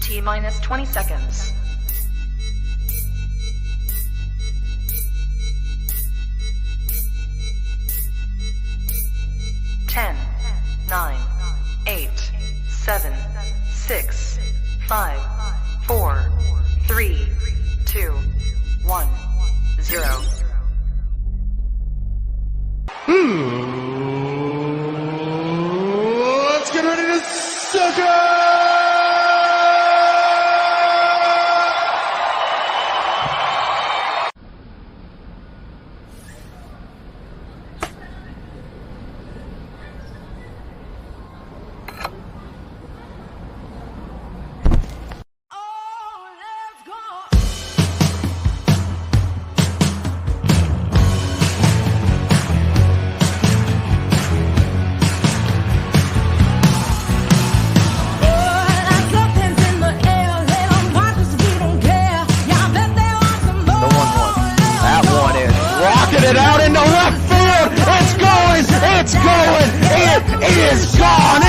T-minus 20 seconds. 10, 9, 8, 7, 6, 5, 4, 3, 2, 1, 0. Let's get ready to sucker! It out into left field. It's going. It's going. It is gone.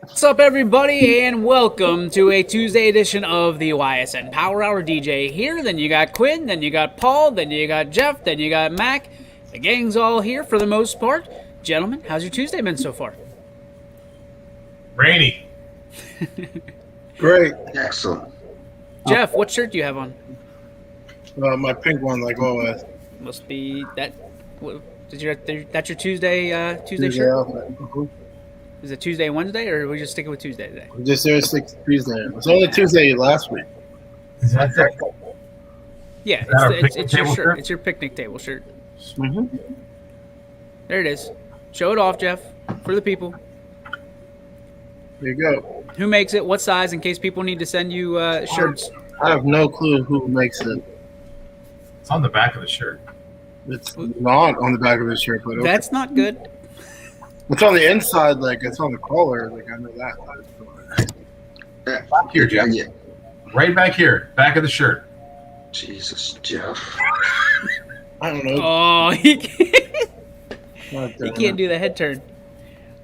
What's up, everybody, and welcome to a Tuesday edition of the YSN Power Hour. DJ here, then you got Quinn, then you got Paul, then you got Jeff, then you got Mac. The gang's all here for the most part. Gentlemen, how's your Tuesday been so far? Rainy. Great. Excellent. Jeff, what shirt do you have on? My pink one, like always. Must be that. That's your Tuesday shirt? Mhm. Is it Tuesday and Wednesday, or are we just sticking with Tuesday today? Just there 6 Tuesday. It was only Tuesday last week. Is that that? Yeah, our it's picnic your table shirt. shirt? It's your picnic table shirt. Mm-hmm. There it is. Show it off, Jeff, for the people. There you go. Who makes it? What size? In case people need to send you shirts. I have no clue who makes it. It's on the back of the shirt. It's not on the back of his shirt, but okay. That's not good. It's on the inside, like it's on the collar. Like I know that. Back here, Jeff. Yeah. Right back here. Back of the shirt. Jesus, Jeff. I don't know. Oh, he can't, God he damn can't it. do the head turn.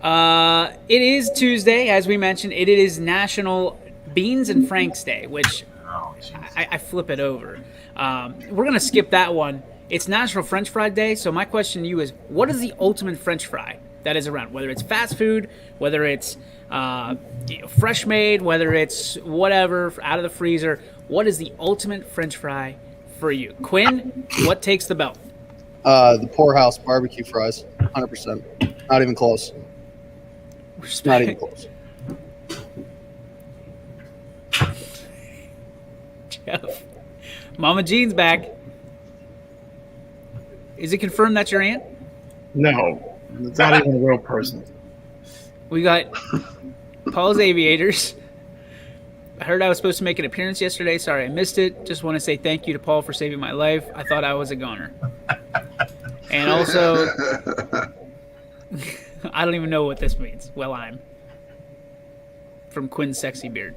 It is Tuesday, as we mentioned. It is National Beans and Franks Day, which Oh, jeez. I flip it over. We're going to skip that one. It's National French Fry Day, so my question to you is, what is the ultimate French fry that is around? Whether it's fast food, whether it's fresh made, whether it's whatever, out of the freezer, what is the ultimate French fry for you? Quinn, what takes the belt? The Poorhouse barbecue fries, 100%. Not even close. Not even close. Jeff. Mama Jean's back. Is it confirmed that's your aunt? No, it's not even a real person. We got Paul's Aviators. I heard I was supposed to make an appearance yesterday. Sorry I missed it. Just want to say thank you to Paul for saving my life. I thought I was a goner. And also, I don't even know what this means. Well, I'm from Quinn's Sexy Beard.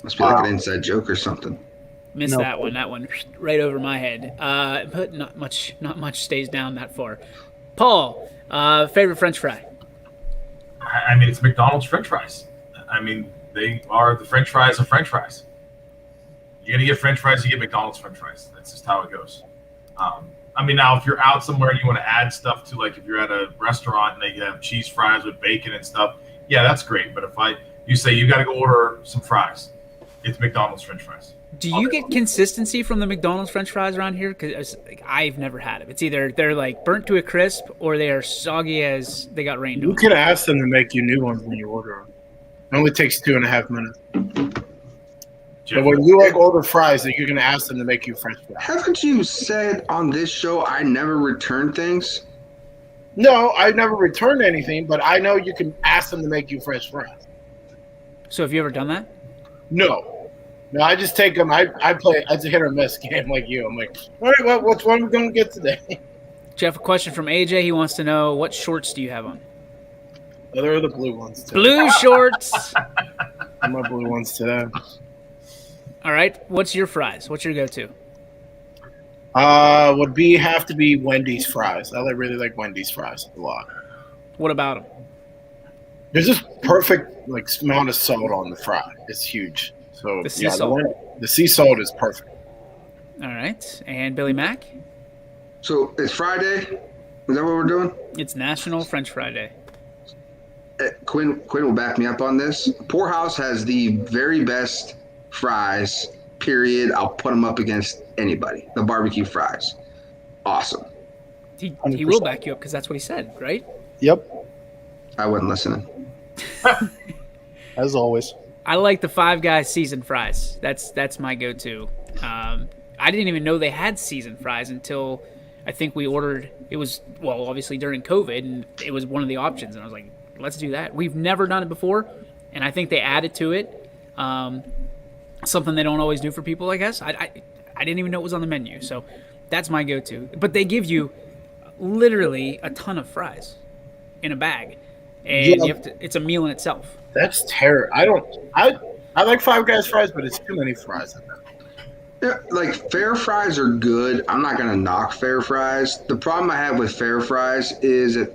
Must be like an inside joke or something. Missed No. that one. That one right over my head. But not much stays down that far. Paul, favorite French fry? I mean, it's McDonald's French fries. I mean, they are the French fries of French fries. You're gonna get French fries, you get McDonald's French fries. That's just how it goes. I mean, now if you're out somewhere and you want to add stuff to, like if you're at a restaurant and they have cheese fries with bacon and stuff, yeah, that's great. But if you say you got to go order some fries, it's McDonald's French fries. Do you get consistency from the McDonald's French fries around here? Because I've never had it. It's either they're like burnt to a crisp or they are soggy as they got rained You on. could ask them to make you new ones when you order them. It only takes 2.5 minutes. Jeff, But when you order fries, then you're gonna ask them to make you French fries. Haven't you said on this show I never return things? No, I never returned anything, but I know you can ask them to make you French fries. So have you ever done that? No, I just take them. I play. It's a hit or miss game like you. I'm like, all right, what's one we're gonna get today? Jeff, a question from AJ. He wants to know, what shorts do you have on? They're the blue ones too. Blue shorts. My blue ones today. All right. What's your fries? What's your go-to? Would have to be Wendy's fries. I really like Wendy's fries a lot. What about them? There's this perfect amount of salt on the fry. It's huge. So The sea salt. The sea salt is perfect. All right. And Billy Mack? So it's Friday. Is that what we're doing? It's National French Fry Day. Quinn will back me up on this. Poorhouse has the very best fries, period. I'll put them up against anybody. The barbecue fries. Awesome. He 100%. will back you up because that's what he said, right? Yep, I wasn't listening. as always. I like the Five Guys seasoned fries. That's my go-to. I didn't even know they had seasoned fries until I think we ordered. It was, well, obviously during COVID, and it was one of the options. And I was like, let's do that. We've never done it before, and I think they added to it. Something they don't always do for people, I guess. I didn't even know it was on the menu, so that's my go-to. But they give you literally a ton of fries in a bag, and Yeah. you have to. It's a meal in itself. That's terrible. I like Five Guys fries, but it's too many fries in there. Yeah, like fair fries are good. I'm not gonna knock fair fries. The problem I have with fair fries is that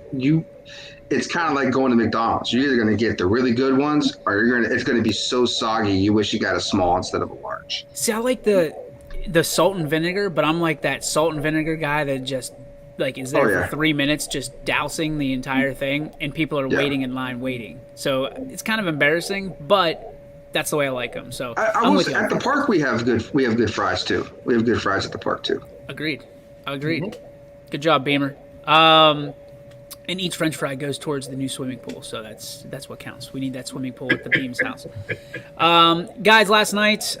it's kind of like going to McDonald's. You're either gonna get the really good ones, or it's gonna be so soggy you wish you got a small instead of a large. See, I like the salt and vinegar, but I'm like that salt and vinegar guy that just is there Oh, yeah. for 3 minutes just dousing the entire thing, and people are Yeah. waiting in line waiting. So it's kind of embarrassing, but that's the way I like them. So I I'm will with say, you. at the park we have good fries too. We have good fries at the park too. Agreed. Good job, Beamer. And each French fry goes towards the new swimming pool, so that's what counts. We need that swimming pool at the Beams house. Guys, last night,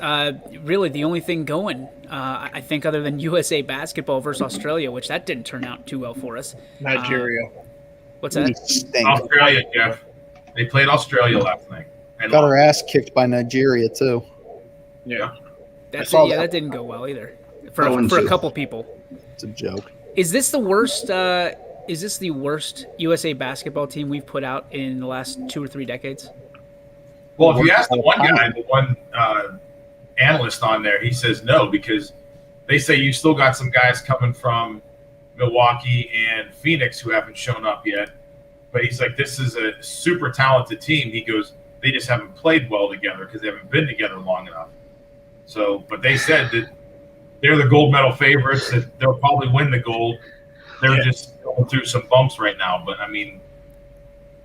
really the only thing going, I think, other than USA basketball versus Australia, which that didn't turn out too well for us. Nigeria. What's that? Stink. Australia, Jeff. They played Australia last night. And Got our ass kicked by Nigeria too. Yeah. That that. didn't go well either for Oh, and a two. couple people. It's a joke. Is this the worst? Is this the worst USA basketball team we've put out in the last 2 or 3 decades? Well, if you ask the one guy, the one analyst on there, he says no, because they say you still got some guys coming from Milwaukee and Phoenix who haven't shown up yet. But he's like, this is a super talented team. He goes, they just haven't played well together because they haven't been together long enough. So, but they said that they're the gold medal favorites, that they'll probably win the gold. They're just going through some bumps right now. But I mean,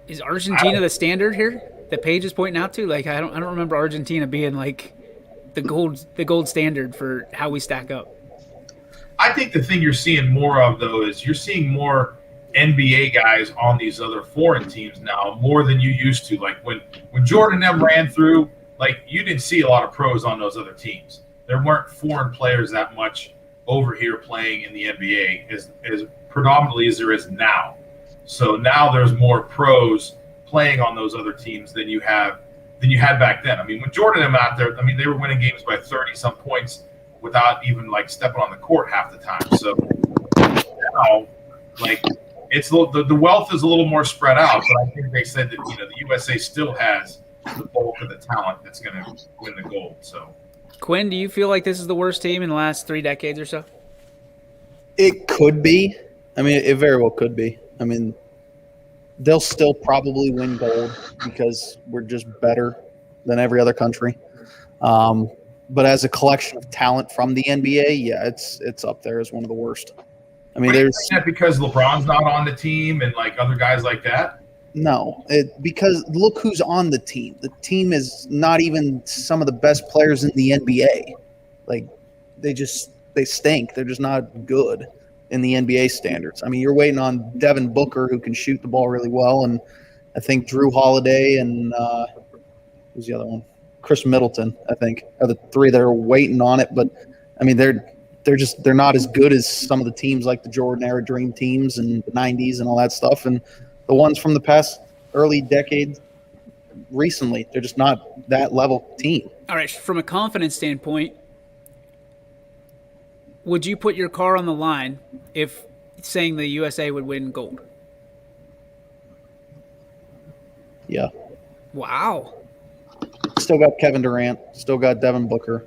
Is Argentina the standard here that Paige is pointing out to? I don't remember Argentina being like the gold standard for how we stack up. I think the thing you're seeing more of, though, is you're seeing more NBA guys on these other foreign teams now, more than you used to. Like when Jordan and them ran through, like you didn't see a lot of pros on those other teams. There weren't foreign players that much over here playing in the NBA as predominantly as there is now. So now there's more pros playing on those other teams than you had back then. I mean, when Jordan and them out there, I mean, they were winning games by 30-some points without even like stepping on the court half the time. So now, like, it's the wealth is a little more spread out. But I think they said that the USA still has the bulk of the talent that's going to win the gold. So, Quinn, do you feel like this is the worst team in the last 3 decades or so? It could be. I mean, it very well could be. I mean, they'll still probably win gold because we're just better than every other country. But as a collection of talent from the NBA, yeah, it's up there as one of the worst. I mean, there's that because LeBron's not on the team and like other guys like that. No, because look who's on the team. The team is not even some of the best players in the NBA. Like, they stink. They're just not good in the NBA standards. I mean, you're waiting on Devin Booker, who can shoot the ball really well, and I think Drew Holiday and who's the other one? Chris Middleton, I think, are the three that are waiting on it. But I mean, they're not as good as some of the teams like the Jordan era Dream teams and the 90s and all that stuff. And the ones from the past early decades recently, they're just not that level team. All right, from a confidence standpoint, would you put your car on the line if saying the USA would win gold? Yeah. Wow. Still got Kevin Durant. Still got Devin Booker.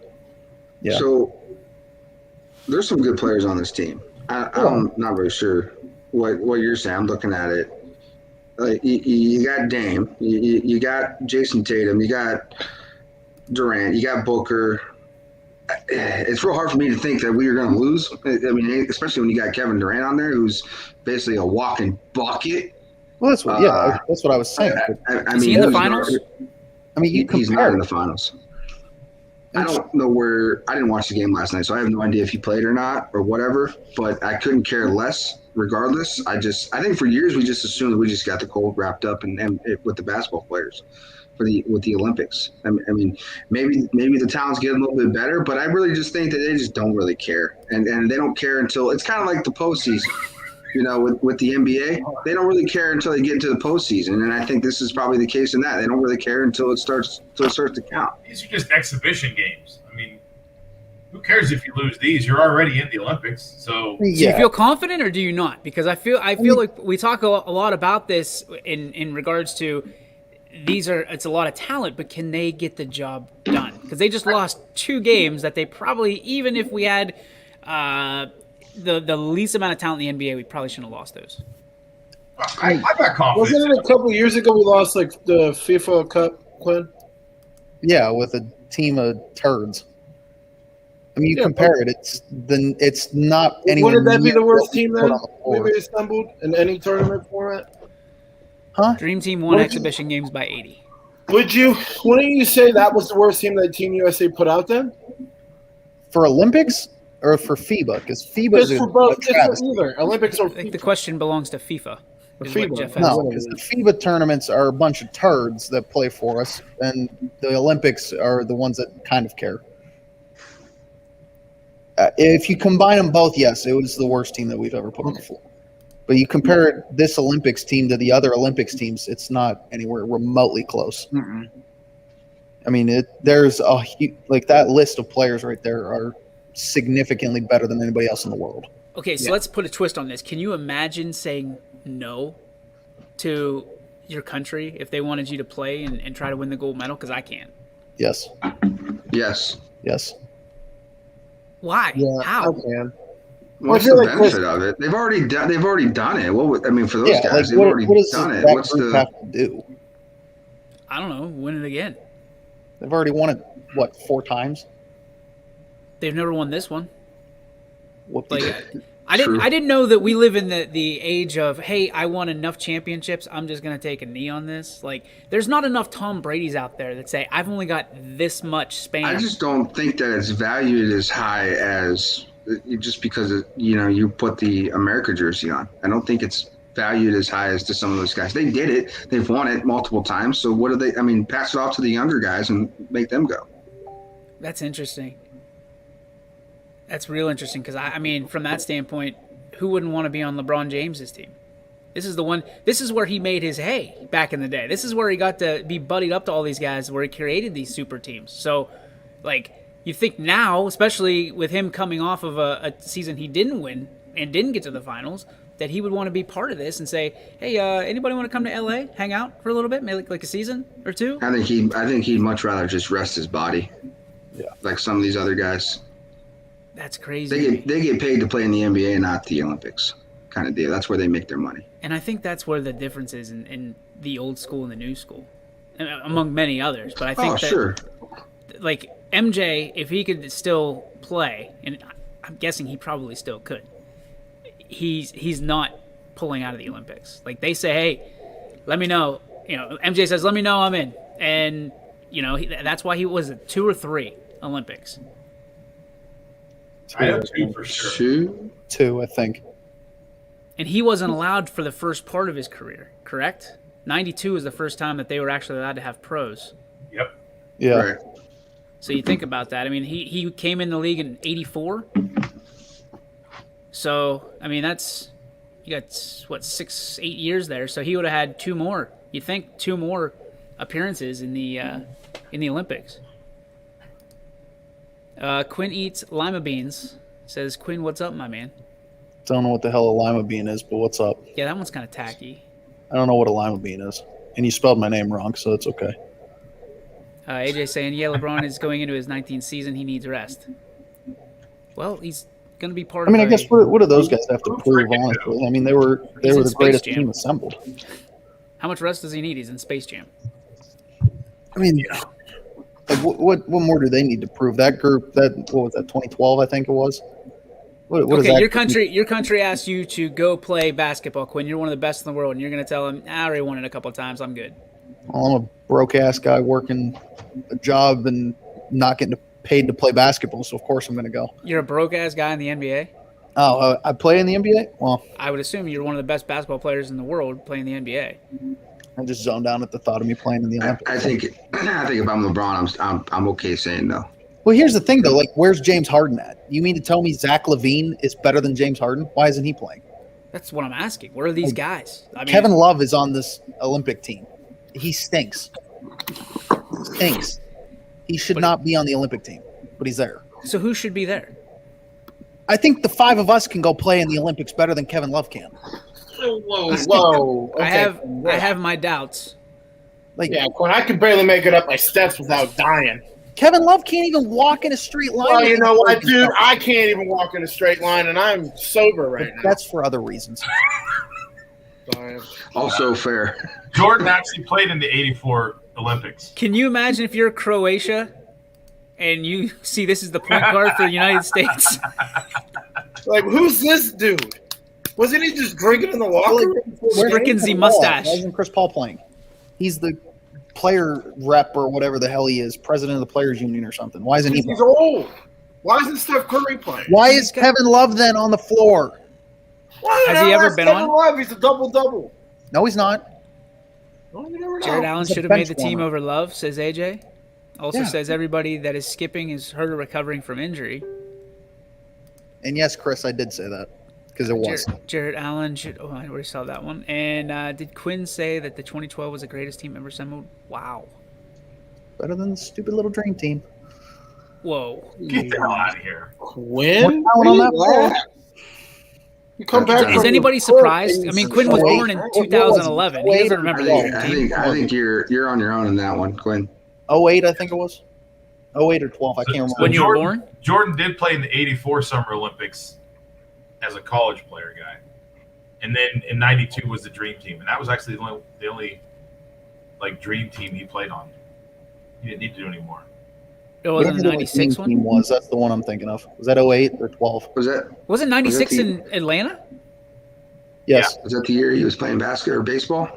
Yeah. So there's some good players on this team. I'm not really sure what you're saying. I'm looking at it. Like you got Dame, you got Jason Tatum, you got Durant, you got Booker. It's real hard for me to think that we are going to lose. I mean, especially when you got Kevin Durant on there, who's basically a walking bucket. Well, that's what I was saying. Is he in the finals? I mean, he's not in the finals. I don't know where. I didn't watch the game last night, so I have no idea if he played or not or whatever. But I couldn't care less. Regardless, I think for years we just assumed that we just got the gold wrapped up and with the basketball players with the Olympics. I mean, maybe the talent's getting a little bit better, but I really just think that they just don't really care, and they don't care until it's kind of like the postseason. With the NBA, they don't really care until they get into the postseason, and I think this is probably the case in that they don't really care until it starts to count. These are just exhibition games. I mean, who cares if you lose these? You're already in the Olympics, so. Do you feel confident or do you not? Because I feel like we talk a lot about this in regards to it's a lot of talent, but can they get the job done? Because they just lost 2 games that they probably, even if we had the least amount of talent in the NBA, we probably shouldn't have lost those. I got confidence. Wasn't it a couple years ago we lost like the FIFA Cup, Quinn? Yeah, with a team of turds. I mean, you compare it. It's not anywhere. Wouldn't that be the worst team then? Maybe assembled in any tournament format. Huh? Dream Team won exhibition games by 80. Wouldn't you say that was the worst team that Team USA put out then? For Olympics or for FIBA? Because FIBA is for both. Just for either Olympics or I think the question belongs to FIFA. No, because the FIBA tournaments are a bunch of turds that play for us, and the Olympics are the ones that kind of care. If you combine them both, yes, it was the worst team that we've ever put on the floor. But you compare this Olympics team to the other Olympics teams, it's not anywhere remotely close. Mm-mm. I mean, there's that list of players right there are significantly better than anybody else in the world. Okay, so let's put a twist on this. Can you imagine saying no to your country if they wanted you to play and try to win the gold medal? Because I can't. Yes. Yes. Yes. Why? Yeah, How? I can. What's the benefit of it? They've already done it. For those guys, they've already done it. What's the have to do? I don't know. Win it again. They've already won it 4 times? They've never won this one. I True. didn't know that we live in the age of, hey, I won enough championships, I'm just gonna take a knee on this. Like, there's not enough Tom Brady's out there that say I've only got this much span. I just don't think that it's valued as high as just because you put the America jersey on. I don't think it's valued as high as to some of those guys. They did it. They've won it multiple times. So what do they? I mean, pass it off to the younger guys and make them go. That's interesting. That's real interesting because I mean, from that standpoint, who wouldn't want to be on LeBron James's team? This is the one. This is where he made his hay back in the day. This is where he got to be buddied up to all these guys, where he created these super teams. So, like, you think now, especially with him coming off of a season he didn't win and didn't get to the finals, that he would want to be part of this and say, "Hey, anybody want to come to LA, hang out for a little bit, maybe like a season or two?" I think he'd much rather just rest his body. Yeah, like some of these other guys. That's crazy. They get paid to play in the NBA, not the Olympics, kind of deal. That's where they make their money. And I think that's where the difference is in the old school and the new school, among many others. But I think sure. Like MJ, if he could still play, and I'm guessing he probably still could, he's not pulling out of the Olympics. Like they say, hey, let me know. You know, MJ says, let me know I'm in. And, you know, that's why he was at 2 or 3 Olympics. I have 2 for sure. Two, I think. And he wasn't allowed for the first part of his career, correct? 92 was the first time that they were actually allowed to have pros. Yep. Yeah. Right. So you think about that. I mean, he came in the league in 84. So, I mean, that's, you got, 6-8 years there. So he would have had 2 more. You think 2 more appearances in the Olympics. Quinn eats lima beans. Says, Quinn, what's up, my man? Don't know what the hell a lima bean is, but what's up? Yeah, that one's kind of tacky. I don't know what a lima bean is. And you spelled my name wrong, so it's okay. AJ saying, yeah, LeBron is going into his 19th season. He needs rest. Well, he's going to be part of I guess what do those guys have to prove, honestly? I mean, they were the greatest team assembled. How much rest does he need? He's in Space Jam. I mean, like, what more do they need to prove? That group, what was that, 2012, I think it was? What okay, is that? Your country asked you to go play basketball, Quinn. You're one of the best in the world, and you're going to tell them, I already won it a couple of times. I'm good. Well, I'm a broke-ass guy working a job and not getting paid to play basketball, so of course I'm going to go. You're a broke-ass guy in the NBA? Oh, I play in the NBA? Well, I would assume you're one of the best basketball players in the world playing the NBA. I just zoned out at the thought of me playing in the Olympics. I think if I'm LeBron, I'm okay saying no. Well, here's the thing, though. Like, where's James Harden at? You mean to tell me Zach LaVine is better than James Harden? Why isn't he playing? That's what I'm asking. Where are these guys? I mean, Kevin Love is on this Olympic team. He stinks. He should not be on the Olympic team, but he's there. So who should be there? I think the 5 of us can go play in the Olympics better than Kevin Love can. Whoa. Okay. I have my doubts. Like, yeah, Quinn, I could barely make it up my steps without dying. Kevin Love can't even walk in a straight line. Well, you know what, dude? I can't even walk in a straight line, and I'm sober right now. That's for other reasons. Also fair. Jordan actually played in the 84 Olympics. Can you imagine if you're Croatia and you see this is the point guard for the United States? Like, who's this dude? Wasn't he just drinking in the locker room? Freaking the mustache. Why isn't Chris Paul playing? He's the player rep or whatever the hell he is, president of the Players Union or something. Why isn't he playing? He's old. Why isn't Steph Curry playing? Why is Kevin Love then on the floor? Has he ever been on? Love? He's a double-double. No, he's not. Well, you never know. Jared Allen He's a should have made the bench team warmer. over Love, says AJ. Also Yeah. says everybody that is skipping is hurt or recovering from injury. And yes, Chris, I did say that because it was. Jared Allen should. Oh, I already saw that one. And did Quinn say that the 2012 was the greatest team ever assembled? Wow. Better than the stupid little dream team. Whoa. Get the hell out of here. Quinn? More talent on that floor. You come back. Is from anybody the court surprised? and I mean, Quinn was born in 2011. He doesn't remember the dream team. I think you're on your own in that one, Quinn. 08, I think it was. 08 or 12, I can't remember. When you were born? Jordan did play in the 84 Summer Olympics as a college player guy. And then in 92 was the dream team. And that was actually the only like dream team he played on. He didn't need to do any more. It wasn't the Whatever 96 team one? was. That's the one I'm thinking of. Was that 08 or 12? Wasn't 96 the- in Atlanta? Yes. Was that the year he was playing basket or baseball?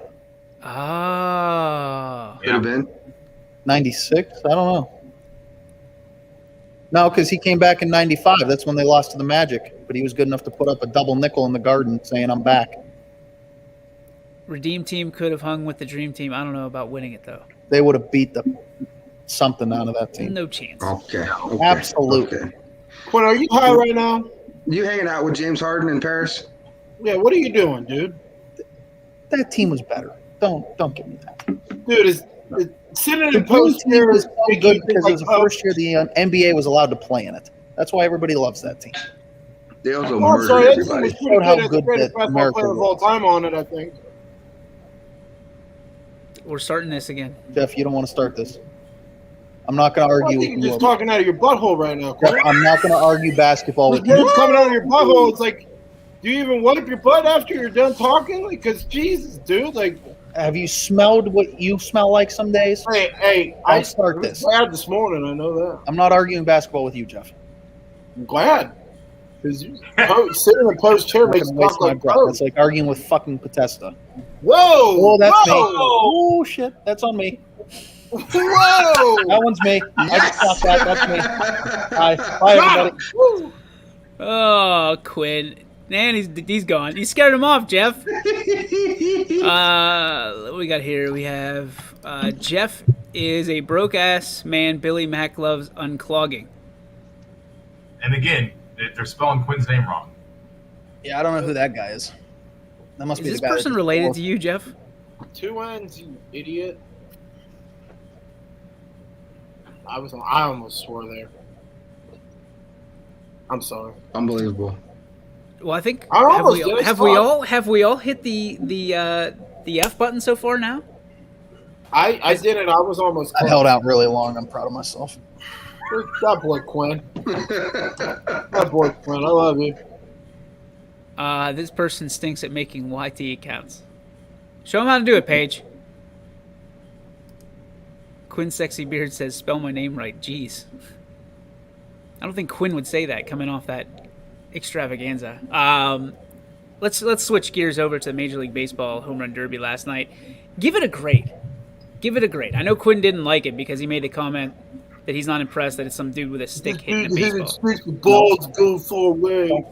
Oh. Could have been. 96? I don't know. No, because he came back in 95. That's when they lost to the Magic. But he was good enough to put up a double nickel in the Garden saying, I'm back. Redeem Team could have hung with the Dream Team. I don't know about winning it though. They would have beat something out of that team. No chance. Okay. Absolutely. Okay. Quinn, are you high right now? You hanging out with James Harden in Paris? Yeah, what are you doing, dude? That team was better. Don't give me that. Dude, is sitting in The Blue post team here was is so good because it was the first year the NBA was allowed to play in it. That's why everybody loves that team. They also Oh, murdered sorry, that team everybody. was pretty Showed how good. As the good greatest that basketball America player of all was. time on it, I think. We're starting this again. Jeff, you don't want to start this. I'm not going to I argue with think you're you. just talking out of your butthole right now, Jeff, Quinn. I'm not going to argue basketball The with you. game's coming out of your butthole. It's like, do you even wipe your butt after you're done talking? Like, because Jesus, dude, like, Have you smelled what you smell like some days? hey, I'll start this. I'm glad this morning. I know that. I'm not arguing basketball with you, Jeff. I'm glad. Because sitting in a post chair I'm not makes gonna me waste talk my like breath. Coach. That's like arguing with fucking Potesta. Whoa! Oh, that's me. whoa, Oh, shit. That's on me. Whoa! That one's me. I just thought that. That's me. Bye, Got everybody. him. Woo. Oh, Quinn. Man, he's gone. You scared him off, Jeff. What we got here? We have Jeff is a broke ass man Billy Mack loves unclogging. And again, they're spelling Quinn's name wrong. Yeah, I don't know who that guy is. That must Is be this the guy. person related to you, Jeff? Two ends, you idiot. I almost swore there. I'm sorry. Unbelievable. Well, I think I almost did. It's have we all hit the F button so far now? I did it. I was almost I close. held out really long. I'm proud of myself. That boy Quinn. That boy Quinn. I love you. This person stinks at making YT accounts. Show him how to do it, Paige. Quinn Sexy Beard says, spell my name right. Jeez. I don't think Quinn would say that coming off that extravaganza. Let's switch gears over to Major League Baseball Home Run Derby last night. Give it a grade. Give it a grade. I know Quinn didn't like it because he made the comment that he's not impressed that it's some dude with a stick hitting a baseball. The balls go far away.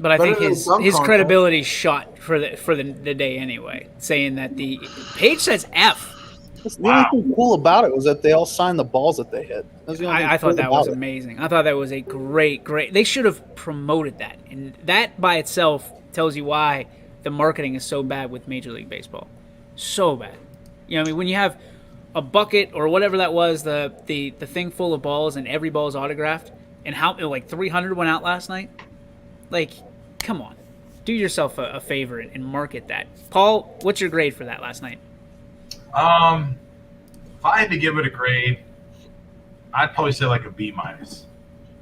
But I Better think than his some content. credibility shot for the day anyway, saying that the Paige says F. The only thing cool about it was that they all signed the balls that they hit. That's the only thing I thought cool that was about it. amazing. I thought that was a great. They should have promoted that, and that by itself tells you why the marketing is so bad with Major League Baseball, so bad. You know, I mean, when you have a bucket or whatever that was, the thing full of balls, and every ball is autographed, and how like 300 went out last night. Like, come on, do yourself a favor and market that. Paul, what's your grade for that last night? If I had to give it a grade, I'd probably say like a B minus.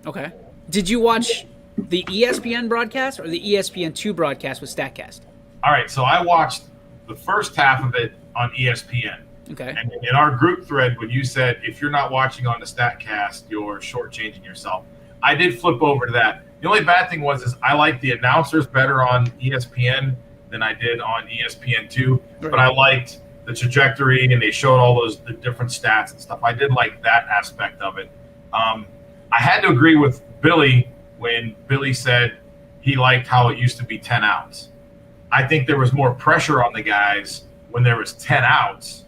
Okay. Did you watch the ESPN broadcast or the ESPN2 broadcast with StatCast? All right, so I watched the first half of it on ESPN. Okay. And in our group thread, when you said if you're not watching on the StatCast, you're shortchanging yourself, I did flip over to that. The only bad thing was I liked the announcers better on ESPN than I did on ESPN2, but I liked the trajectory, and they showed all the different stats and stuff. I did like that aspect of it. I had to agree with Billy when Billy said he liked how it used to be 10 outs. I think there was more pressure on the guys when there was 10 outs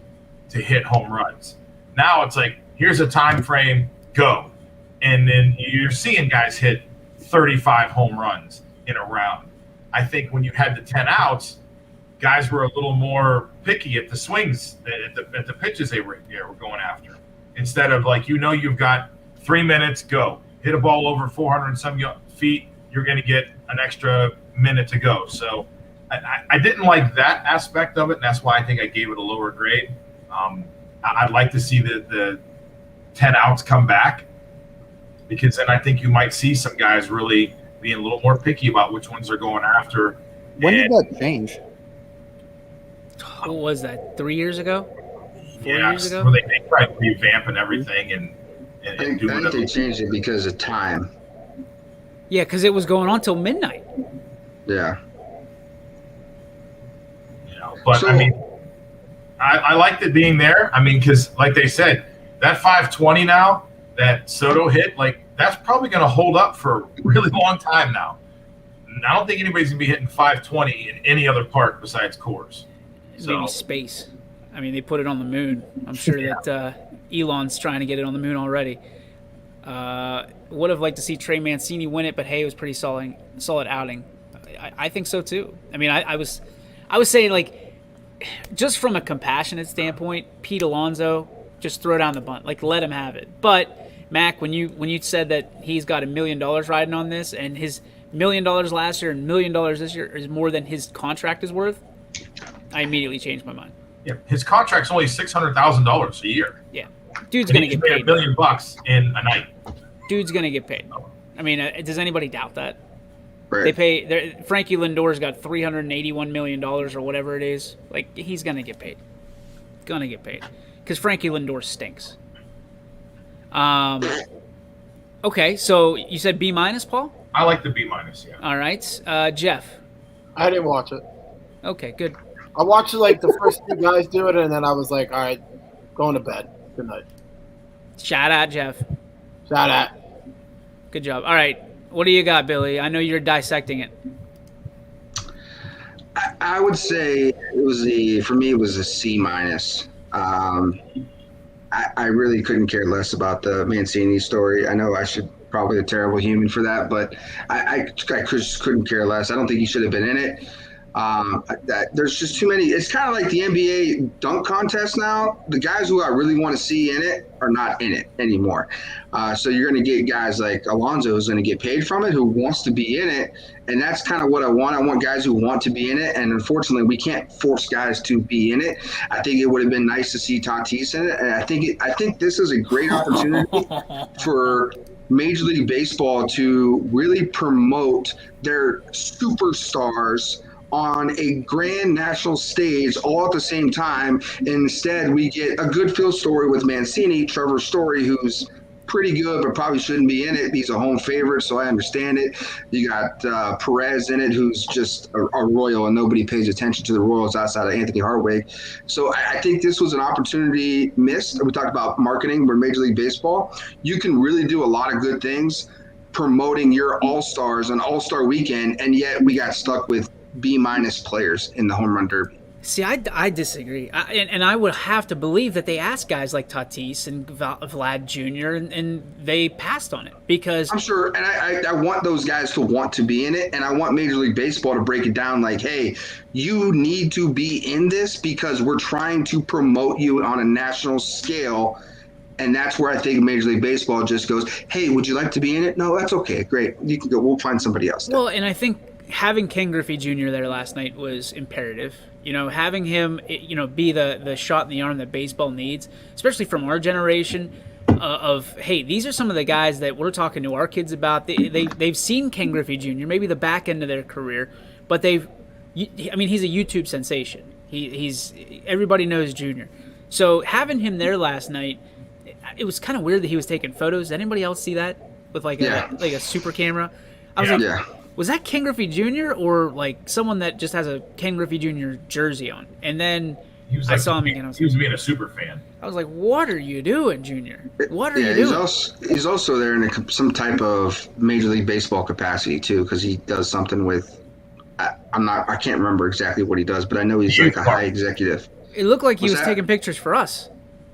to hit home runs. Now it's like, here's a time frame, go. And then you're seeing guys hit 35 home runs in a round. I think when you had the 10 outs, guys were a little more picky at the swings, at the pitches they were going after. Instead of like, you've got 3 minutes, go. Hit a ball over 400 and some feet, you're going to get an extra minute to go. So I didn't like that aspect of it, and that's why I think I gave it a lower grade. I'd like to see the 10 outs come back, because then I think you might see some guys really being a little more picky about which ones they're going after. When did that change? What was that, 3 years ago? 4 years ago? Where they tried revamping everything and I think doing they changed it because of time. Yeah, because it was going on till midnight. Yeah. But So- I mean, I liked it being there. I mean, because like they said, that 520 now that Soto hit, like that's probably going to hold up for a really long time now. I don't think anybody's gonna be hitting 520 in any other park besides Coors. So Maybe space. I mean, they put it on the moon. I'm sure that Elon's trying to get it on the moon already. Would have liked to see Trey Mancini win it, but hey, it was pretty solid outing. I think so too. I mean, I was saying, like, just from a compassionate standpoint, Pete Alonso, just throw down the bunt, like, let him have it. But Mac, when you said that he's got $1 million riding on this, and his $1 million last year and $1 million this year is more than his contract is worth, I immediately changed my mind. yeah, his contract's only $600,000 a year. Yeah, dude's And gonna he's get made paid. $1 million in a night. Dude's gonna get paid. I mean, does anybody doubt that? Right. They pay. Frankie Lindor's got $381 million or whatever it is. Like, he's gonna get paid. Gonna get paid because Frankie Lindor stinks. Okay, so you said B minus, Paul. I like the B minus. Yeah. All right, Jeff. I didn't watch it. Okay, good. I watched like the first two guys do it, and then I was like, all right, going to bed. Good night. Shout out, Jeff. Shout out. Good job. All right, what do you got, Billy? I know you're dissecting it. I would say for me it was a C minus. I really couldn't care less about the Mancini story. I know I should probably a terrible human for that, but I just couldn't care less. I don't think he should have been in it. There's just too many. It's kind of like the NBA dunk contest now. The guys who I really want to see in it are not in it anymore. So you're going to get guys like Alonso who's going to get paid from it, who wants to be in it. And that's kind of what I want. I want guys who want to be in it. And unfortunately, we can't force guys to be in it. I think it would have been nice to see Tatis in it. And I think this is a great opportunity for Major League Baseball to really promote their superstars on a grand national stage all at the same time. Instead, we get a good field story with Mancini, Trevor Story, who's pretty good but probably shouldn't be in it. He's a home favorite, so I understand it. You got Perez in it, who's just a Royal, and nobody pays attention to the Royals outside of Anthony Hardwick. So I think this was an opportunity missed. We talked about marketing for Major League Baseball. You can really do a lot of good things promoting your all-stars on All-Star Weekend, and yet we got stuck with B-minus players in the home run derby. See, I disagree. And I would have to believe that they asked guys like Tatis and Vlad Jr. and they passed on it because I'm sure, and I want those guys to want to be in it, and I want Major League Baseball to break it down like, hey, you need to be in this because we're trying to promote you on a national scale. And that's where I think Major League Baseball just goes, hey, would you like to be in it? No, that's okay. Great. You can go. We'll find somebody else then. Well, and I think having Ken Griffey Jr. there last night was imperative. You know, having him, be the shot in the arm that baseball needs, especially from our generation of, hey, these are some of the guys that we're talking to our kids about. They've seen Ken Griffey Jr., maybe the back end of their career, but he's a YouTube sensation. He's everybody knows Jr. So having him there last night, it was kind of weird that he was taking photos. Did anybody else see that with like a super camera? I was was that Ken Griffey Jr. or like someone that just has a Ken Griffey Jr. jersey on? And then I saw him again. He was being a super fan. I was like, "What are you doing, Jr.? What are you doing?" He's also there in some type of Major League Baseball capacity too, because he does something with. I can't remember exactly what he does, but I know he's like a high executive. It looked like he was taking pictures for us.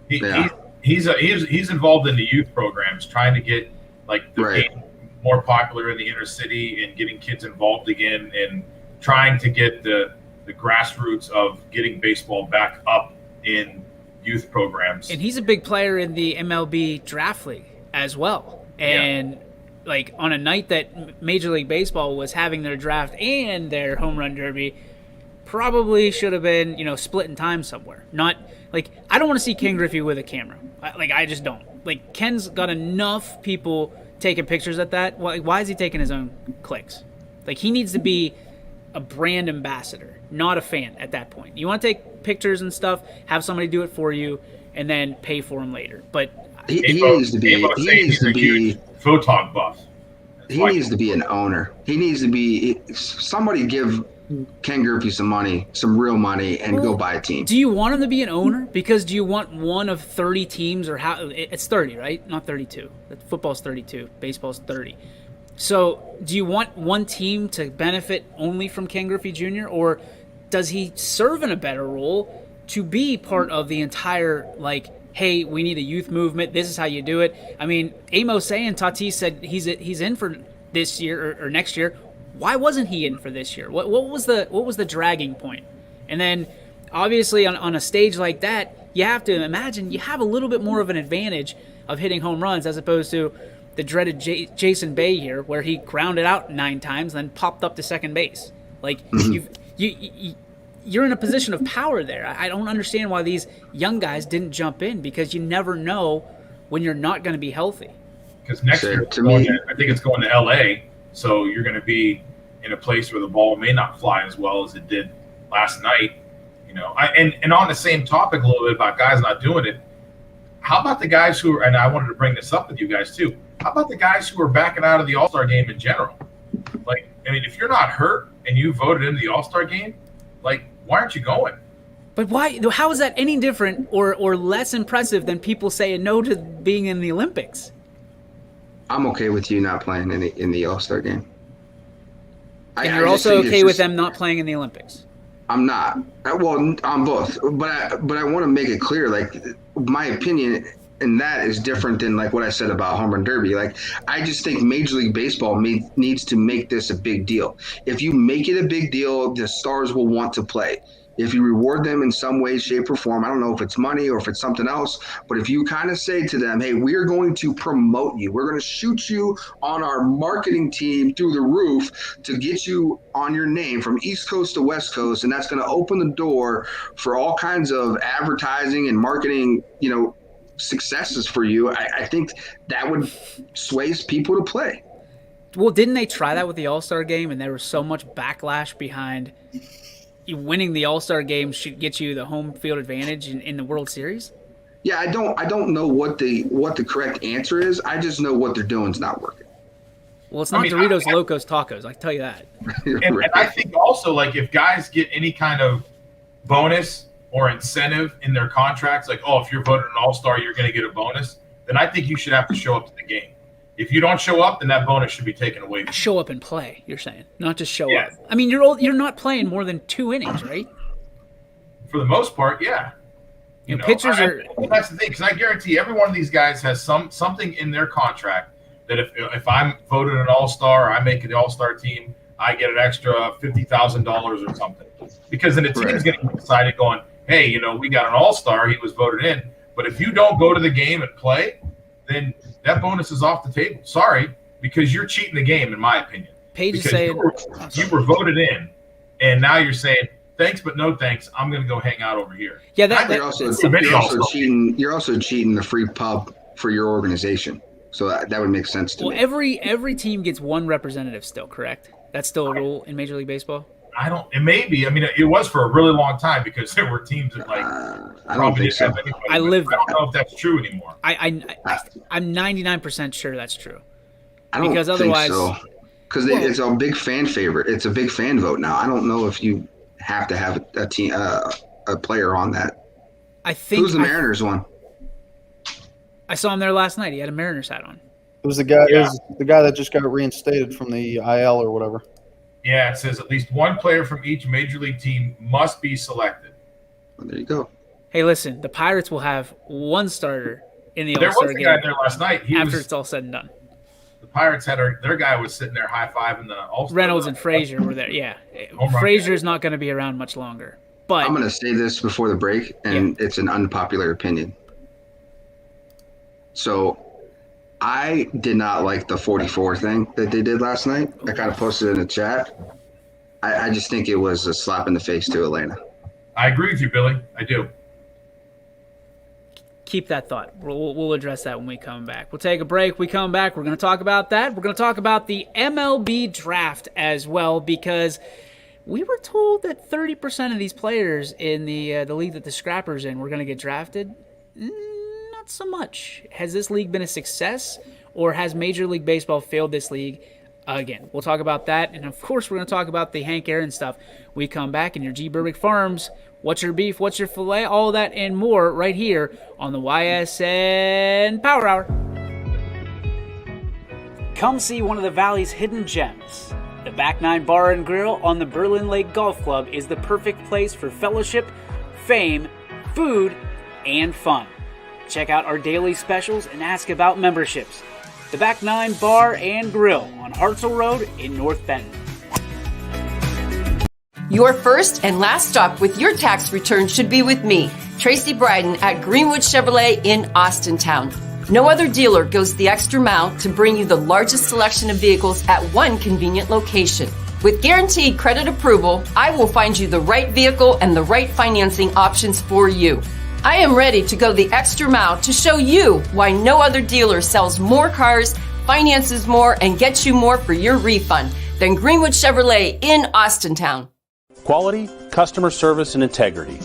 He's involved in the youth programs, trying to get like the game more popular in the inner city and getting kids involved again and trying to get the grassroots of getting baseball back up in youth programs. And he's a big player in the MLB draft league as well. And like on a night that Major League Baseball was having their draft and their home run derby, probably should have been, split in time somewhere. Not like I don't want to see Ken Griffey with a camera. I just don't. Like Ken's got enough people taking pictures at that. Why is he taking his own clicks? Like he needs to be a brand ambassador, not a fan at that point. You want to take pictures and stuff, have somebody do it for you, and then pay for them later. But he needs to be photog buff. He needs to be an owner. He needs to be somebody give Ken Griffey some money, some real money, and go buy a team. Do you want him to be an owner? Because do you want one of 30 teams or how? It's 30, right? Not 32. Football's 32. Baseball's 30. So, do you want one team to benefit only from Ken Griffey Jr., or does he serve in a better role to be part of the entire, like, hey, we need a youth movement, this is how you do it? I mean, Amos and Tatis said he's in for this year or next year. Why wasn't he in for this year? What was the dragging point? And then, obviously, on a stage like that, you have to imagine you have a little bit more of an advantage of hitting home runs as opposed to the dreaded Jason Bay here, where he grounded out 9 times, then popped up to second base. Like, you're in a position of power there. I don't understand why these young guys didn't jump in, because you never know when you're not going to be healthy. Because next year, I think it's going to L.A., so you're going to be in a place where the ball may not fly as well as it did last night. And on the same topic a little bit about guys not doing it, how about the guys who are, and I wanted to bring this up with you guys too, how about the guys who are backing out of the All-Star game in general? Like, I mean, if you're not hurt and you voted into the All-Star game, like, why aren't you going? But why? How is that any different or less impressive than people saying no to being in the Olympics? I'm okay with you not playing in the All-Star game. And you're also okay with them not playing in the Olympics? I'm not. Well, on both. But I want to make it clear, like, my opinion in that is different than, like, what I said about home run derby. Like, I just think Major League Baseball needs to make this a big deal. If you make it a big deal, the stars will want to play. If you reward them in some way, shape, or form, I don't know if it's money or if it's something else, but if you kind of say to them, hey, we're going to promote you, we're going to shoot you on our marketing team through the roof to get you on your name from East Coast to West Coast, and that's going to open the door for all kinds of advertising and marketing, successes for you, I think that would sway people to play. Well, didn't they try that with the All-Star game, and there was so much backlash behind winning the All-Star game should get you the home field advantage in the World Series? Yeah, I don't know what the correct answer is. I just know what they're doing is not working. Well, it's not Doritos Locos Tacos, I can tell you that. And I think also, like, if guys get any kind of bonus or incentive in their contracts, like, oh, if you're voted an All-Star, you're going to get a bonus, then I think you should have to show up to the game. If you don't show up, then that bonus should be taken away from you. Show up and play, you're saying, not just show up. I mean, you're not playing more than 2 innings, right? For the most part, yeah. Pitchers are. That's the thing, because I guarantee every one of these guys has something in their contract that if I'm voted an All-Star or I make an All-Star team, I get an extra $50,000 or something. Because then the team's getting excited, going, hey, we got an All-Star, he was voted in. But if you don't go to the game and play, then that bonus is off the table. Sorry, because you're cheating the game, in my opinion. Paige is saying you were voted in, and now you're saying thanks, but no thanks. I'm going to go hang out over here. Yeah, you're also cheating. You're also cheating the free pub for your organization. So that would make sense to me. Every team gets one representative still, correct? That's still a rule in Major League Baseball. It may be. I mean, it was for a really long time because there were teams that I don't think so. I don't know if that's true anymore. I'm 99% sure that's true. I don't because otherwise, think so. Because it's a big fan favorite. It's a big fan vote now. I don't know if you have to have a team, a player on that. I think who's the Mariners one? I saw him there last night. He had a Mariners hat on. It was the guy. Yeah. It was the guy that just got reinstated from the IL or whatever. Yeah, it says at least one player from each major league team must be selected. Well, there you go. Hey, listen, the Pirates will have one starter in the All-Star game. There was a guy there last night. It's all said and done. The Pirates had their guy was sitting there high-fiving the All-Star. Reynolds and Frazier were there, yeah. Frazier's not going to be around much longer. But I'm going to say this before the break, and it's an unpopular opinion. So I did not like the 44 thing that they did last night. I kind of posted it in the chat. I just think it was a slap in the face to Atlanta. I agree with you, Billy. I do. Keep that thought. We'll address that when we come back. We'll take a break. We come back. We're going to talk about that. We're going to talk about the MLB draft as well, because we were told that 30% of these players in the league that the Scrapper's in were going to get drafted. Not so much. Has this league been a success, or has Major League Baseball failed this league again? We'll talk about that, and of course we're going to talk about the Hank Aaron stuff. We come back in your G. Berwick Farms. What's your beef? What's your filet? All that and more right here on the YSN Power Hour. Come see one of the Valley's hidden gems. The Back Nine Bar and Grill on the Berlin Lake Golf Club is the perfect place for fellowship, fame, food, and fun. Check out our daily specials and ask about memberships. The Back Nine Bar and Grill on Hartzell Road in North Benton. Your first and last stop with your tax return should be with me, Tracy Bryden at Greenwood Chevrolet in Austintown. No other dealer goes the extra mile to bring you the largest selection of vehicles at one convenient location. With guaranteed credit approval, I will find you the right vehicle and the right financing options for you. I am ready to go the extra mile to show you why no other dealer sells more cars, finances more, and gets you more for your refund than Greenwood Chevrolet in Austintown. Quality, customer service, and integrity.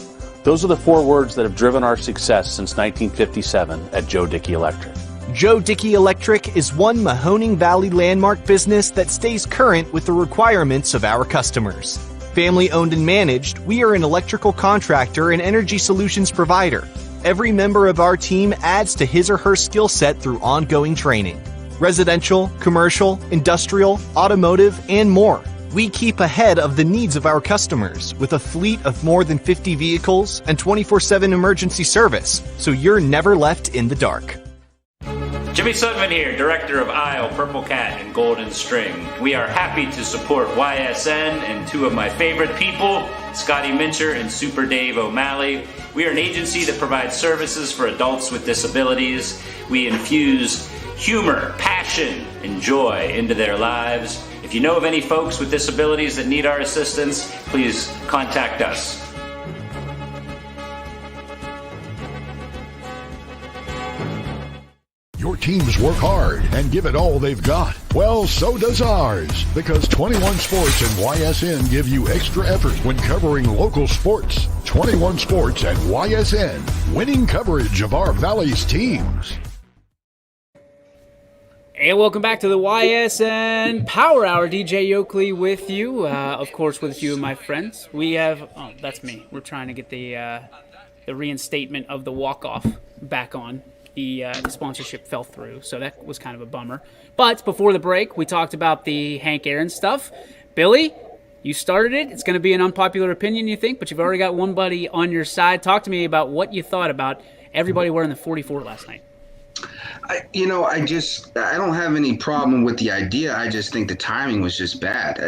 Those are the 4 words that have driven our success since 1957 at Joe Dickey Electric. Joe Dickey Electric is one Mahoning Valley landmark business that stays current with the requirements of our customers. Family owned and managed, we are an electrical contractor and energy solutions provider. Every member of our team adds to his or her skill set through ongoing training. Residential, commercial, industrial, automotive, and more. We keep ahead of the needs of our customers with a fleet of more than 50 vehicles and 24/7 emergency service, so you're never left in the dark. Jimmy Sudman here, Director of Isle, Purple Cat, and Golden String. We are happy to support YSN and 2 of my favorite people, Scotty Mincher and Super Dave O'Malley. We are an agency that provides services for adults with disabilities. We infuse humor, passion, and joy into their lives. If you know of any folks with disabilities that need our assistance, please contact us. Your teams work hard and give it all they've got. Well, so does ours, because 21 Sports and YSN give you extra effort when covering local sports. 21 Sports and YSN, winning coverage of our Valley's teams. And welcome back to the YSN Power Hour. DJ Yoakley with you, of course, with a few of my friends. We have, that's me. We're trying to get the reinstatement of the walk-off back on. The sponsorship fell through, so that was kind of a bummer. But before the break, we talked about the Hank Aaron stuff. Billy, you started it. It's going to be an unpopular opinion, you think, but you've already got one buddy on your side. Talk to me about what you thought about everybody wearing the 44 last night. I don't have any problem with the idea. I just think the timing was just bad.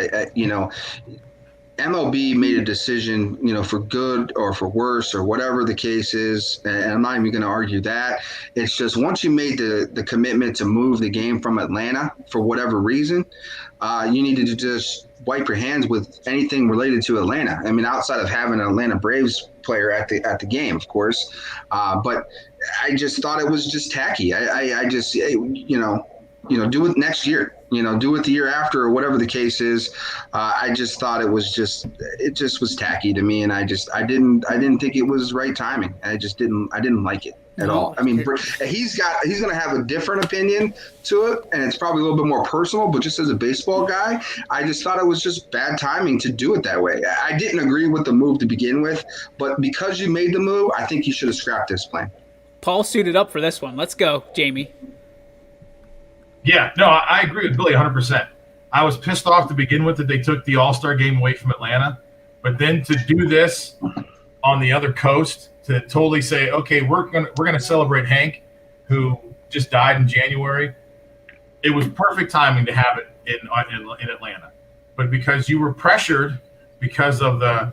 MLB made a decision, for good or for worse or whatever the case is, and I'm not even going to argue that. It's just once you made the commitment to move the game from Atlanta for whatever reason, you needed to just wipe your hands with anything related to Atlanta. I mean, outside of having an Atlanta Braves player at the game, of course. But I just thought it was just tacky. I just, do it next year. Do it the year after or whatever the case is. I just thought it just was tacky to me, and I didn't think it was right timing. I didn't like it at all. I mean, he's going to have a different opinion to it, and it's probably a little bit more personal. But just as a baseball guy, I just thought it was just bad timing to do it that way. I didn't agree with the move to begin with, but because you made the move, I think you should have scrapped this plan. Paul suited up for this one. Let's go, Jamie. Yeah, no, I agree with Billy 100%. I was pissed off to begin with that they took the All-Star game away from Atlanta, but then to do this on the other coast, to totally say, okay, we're gonna celebrate Hank, who just died in January. It was perfect timing to have it in Atlanta, but because you were pressured because of the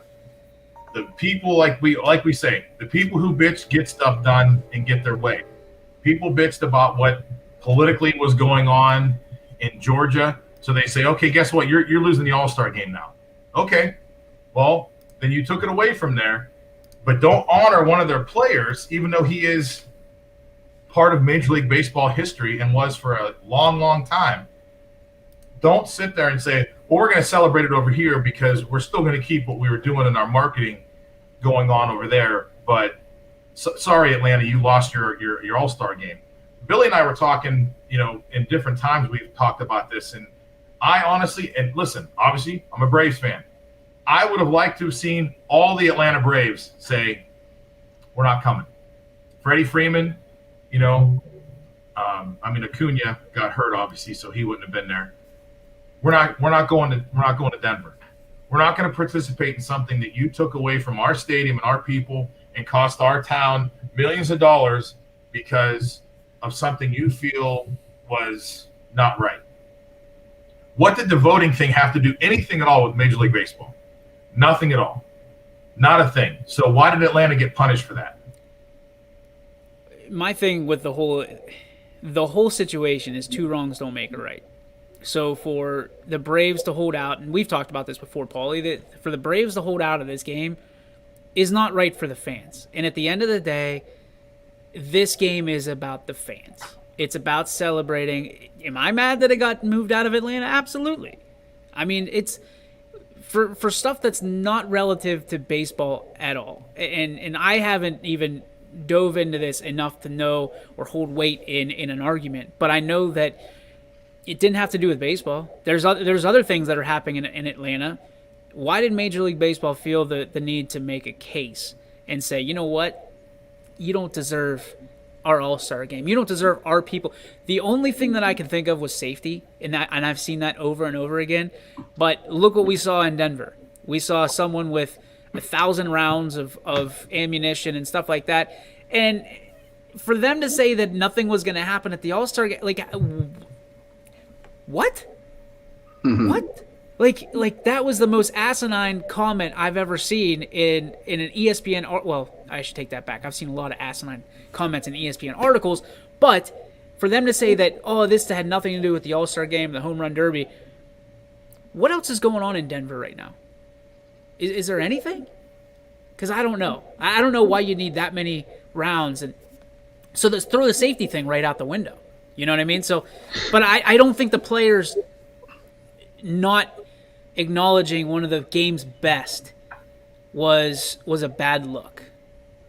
people like we say, the people who bitch get stuff done and get their way. People bitched about what politically was going on in Georgia. So they say, okay, guess what? You're losing the All-Star game now. Okay, well, then you took it away from there, but don't honor one of their players, even though he is part of Major League Baseball history and was for a long, long time. Don't sit there and say, well, we're going to celebrate it over here because we're still going to keep what we were doing in our marketing going on over there. But sorry, Atlanta, you lost your All-Star game. Billy and I were talking, in different times we've talked about this, and I honestly, and listen, obviously I'm a Braves fan. I would have liked to have seen all the Atlanta Braves say, we're not coming. Freddie Freeman, Acuna got hurt obviously, so he wouldn't have been there. We're not going to Denver. We're not going to participate in something that you took away from our stadium and our people and cost our town millions of dollars because of something you feel was not right. What did the voting thing have to do anything at all with Major League Baseball? Nothing at all. Not a thing. So why did Atlanta get punished for that? My thing with the whole situation is two wrongs don't make a right. So for the Braves to hold out, and we've talked about this before, Paulie, that for the Braves to hold out of this game is not right for the fans. And at the end of the day, this game is about the fans. It's about celebrating. Am I mad that it got moved out of Atlanta? Absolutely. I mean, it's for stuff that's not relative to baseball at all. And I haven't even dove into this enough to know or hold weight in an argument. But I know that it didn't have to do with baseball. There's other things that are happening in Atlanta. Why did Major League Baseball feel the need to make a case and say, you know what? You don't deserve our All-Star game. You don't deserve our people. The only thing that I can think of was safety, and I've seen that over and over again. But look what we saw in Denver. We saw someone with 1,000 rounds of ammunition and stuff like that. And for them to say that nothing was going to happen at the All-Star game, like, what? Mm-hmm. What? Like that was the most asinine comment I've ever seen in an ESPN. Well, I should take that back. I've seen a lot of asinine comments in ESPN articles, but for them to say that, oh, this had nothing to do with the All-Star game, the Home Run Derby. What else is going on in Denver right now? Is there anything? Because I don't know. I don't know why you need that many rounds, and so let's throw the safety thing right out the window. You know what I mean? So, but I don't think the players not acknowledging one of the game's best was a bad look.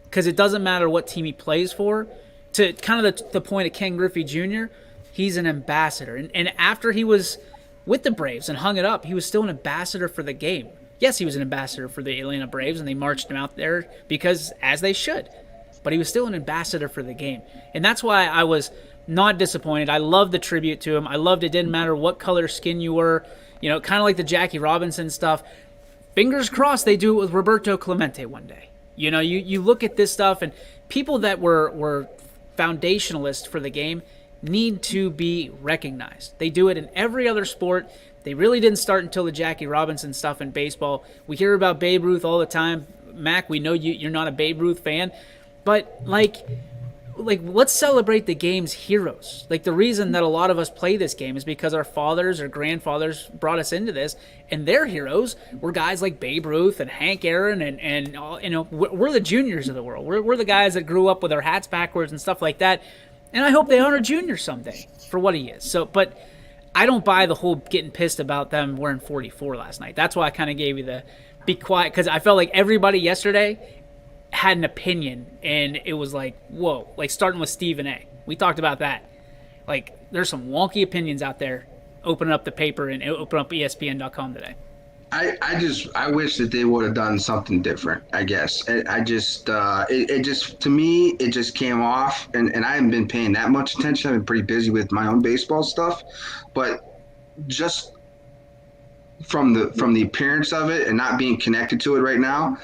Because it doesn't matter what team he plays for. To kind of the point of Ken Griffey Jr., he's an ambassador. And after he was with the Braves and hung it up, he was still an ambassador for the game. Yes, he was an ambassador for the Atlanta Braves, and they marched him out there because, as they should. But he was still an ambassador for the game. And that's why I was not disappointed. I loved the tribute to him. I loved it didn't matter what color skin you were. You know, kind of like the Jackie Robinson stuff. Fingers crossed they do it with Roberto Clemente one day. You know, you look at this stuff, and people that were foundationalists for the game need to be recognized. They do it in every other sport. They really didn't start until the Jackie Robinson stuff in baseball. We hear about Babe Ruth all the time. Mac, we know you're not a Babe Ruth fan. But, like let's celebrate the game's heroes. Like, the reason that a lot of us play this game is because our fathers or grandfathers brought us into this, and their heroes were guys like Babe Ruth and Hank Aaron, and you know, we're the juniors of the world. We're the guys that grew up with our hats backwards and stuff like that, and I hope they honor Junior someday for what he is. So, but I don't buy the whole getting pissed about them wearing 44 last night. That's why I kind of gave you the be quiet, because I felt like everybody yesterday had an opinion, and it was like, whoa, like starting with Stephen A. We talked about that. Like, there's some wonky opinions out there. Open up the paper and open up ESPN.com today. I wish that they would have done something different, I guess. It just, to me, it just came off, and I haven't been paying that much attention. I've been pretty busy with my own baseball stuff, but just from the appearance of it and not being connected to it right now,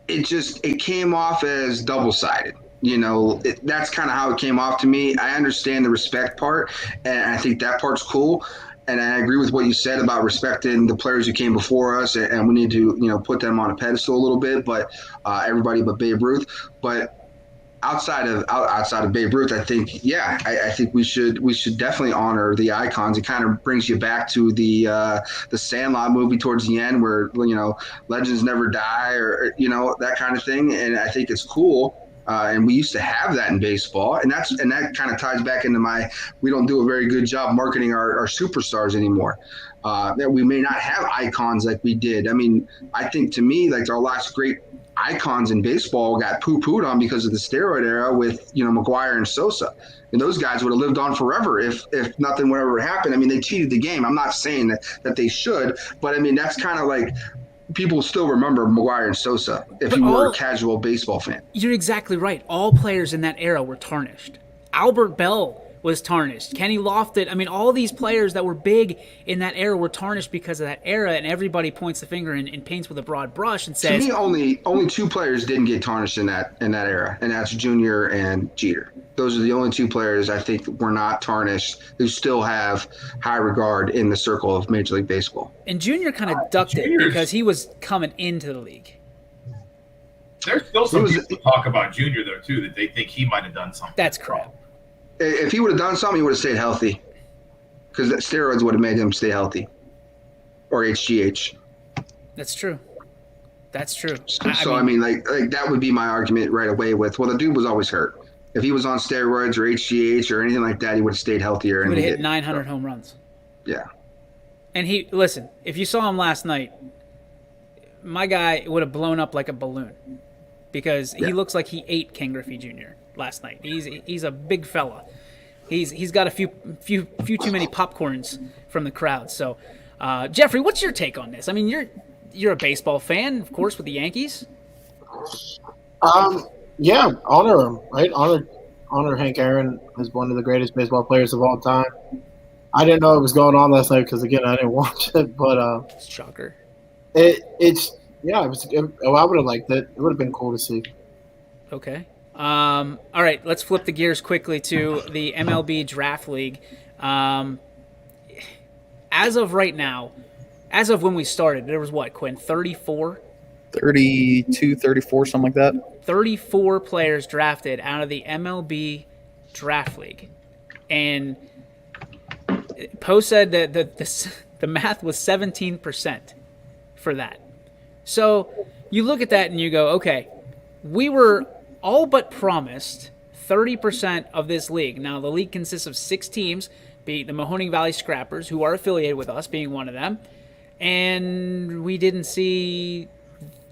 it came off as double-sided. You know, that's kind of how it came off to me. I understand the respect part, and I think that part's cool. And I agree with what you said about respecting the players who came before us, and we need to, you know, put them on a pedestal a little bit. But everybody but Babe Ruth. But outside of Babe Ruth, I think, I think we should definitely honor the icons. It kind of brings you back to the Sandlot movie towards the end, where, you know, legends never die, or you know, that kind of thing. And I think it's cool. And we used to have that in baseball, and that kind of ties back into we don't do a very good job marketing our superstars anymore. That we may not have icons like we did. I mean, I think, to me, like, our last great icons in baseball got poo-pooed on because of the steroid era with, you know, McGwire and Sosa. And those guys would have lived on forever if nothing would ever happen. I mean, they cheated the game. I'm not saying that they should, but I mean, that's kind of like, people still remember McGwire and Sosa if you were a casual baseball fan. You're exactly right. All players in that era were tarnished. Albert Bell was tarnished. Kenny Lofton, I mean, all these players that were big in that era were tarnished because of that era, and everybody points the finger and paints with a broad brush and says... To me, only two players didn't get tarnished in that era, and that's Junior and Jeter. Those are the only two players I think were not tarnished who still have high regard in the circle of Major League Baseball. And Junior kind of ducked it because he was coming into the league. There's still some people talk about Junior, though, too, that they think he might have done something. That's crap. If he would have done something, he would have stayed healthy, because steroids would have made him stay healthy, or HGH. That's true. That's true. I mean, like that would be my argument right away with, well, the dude was always hurt. If he was on steroids or HGH or anything like that, he would have stayed healthier. He would have hit 900 home runs. Yeah. And listen, if you saw him last night, my guy would have blown up like a balloon because he looks like he ate Ken Griffey Jr. last night. He's a big fella. He's got a few too many popcorns from the crowd. So, Jeffrey, what's your take on this? I mean, you're a baseball fan, of course, with the Yankees. Yeah, honor him, right? Honor Hank Aaron as one of the greatest baseball players of all time. I didn't know it was going on last night because, again, I didn't watch it. But shocker. I would have liked it. It would have been cool to see. Okay. All right, let's flip the gears quickly to the MLB Draft League. As of right now, as of when we started, there was what, Quinn? 34? 32, 34, something like that. 34 players drafted out of the MLB Draft League. And Poe said that the math was 17% for that. So you look at that and you go, okay, we were all but promised 30% of this league. Now, the league consists of 6 teams, be the Mahoning Valley Scrappers, who are affiliated with us, being one of them, and we didn't see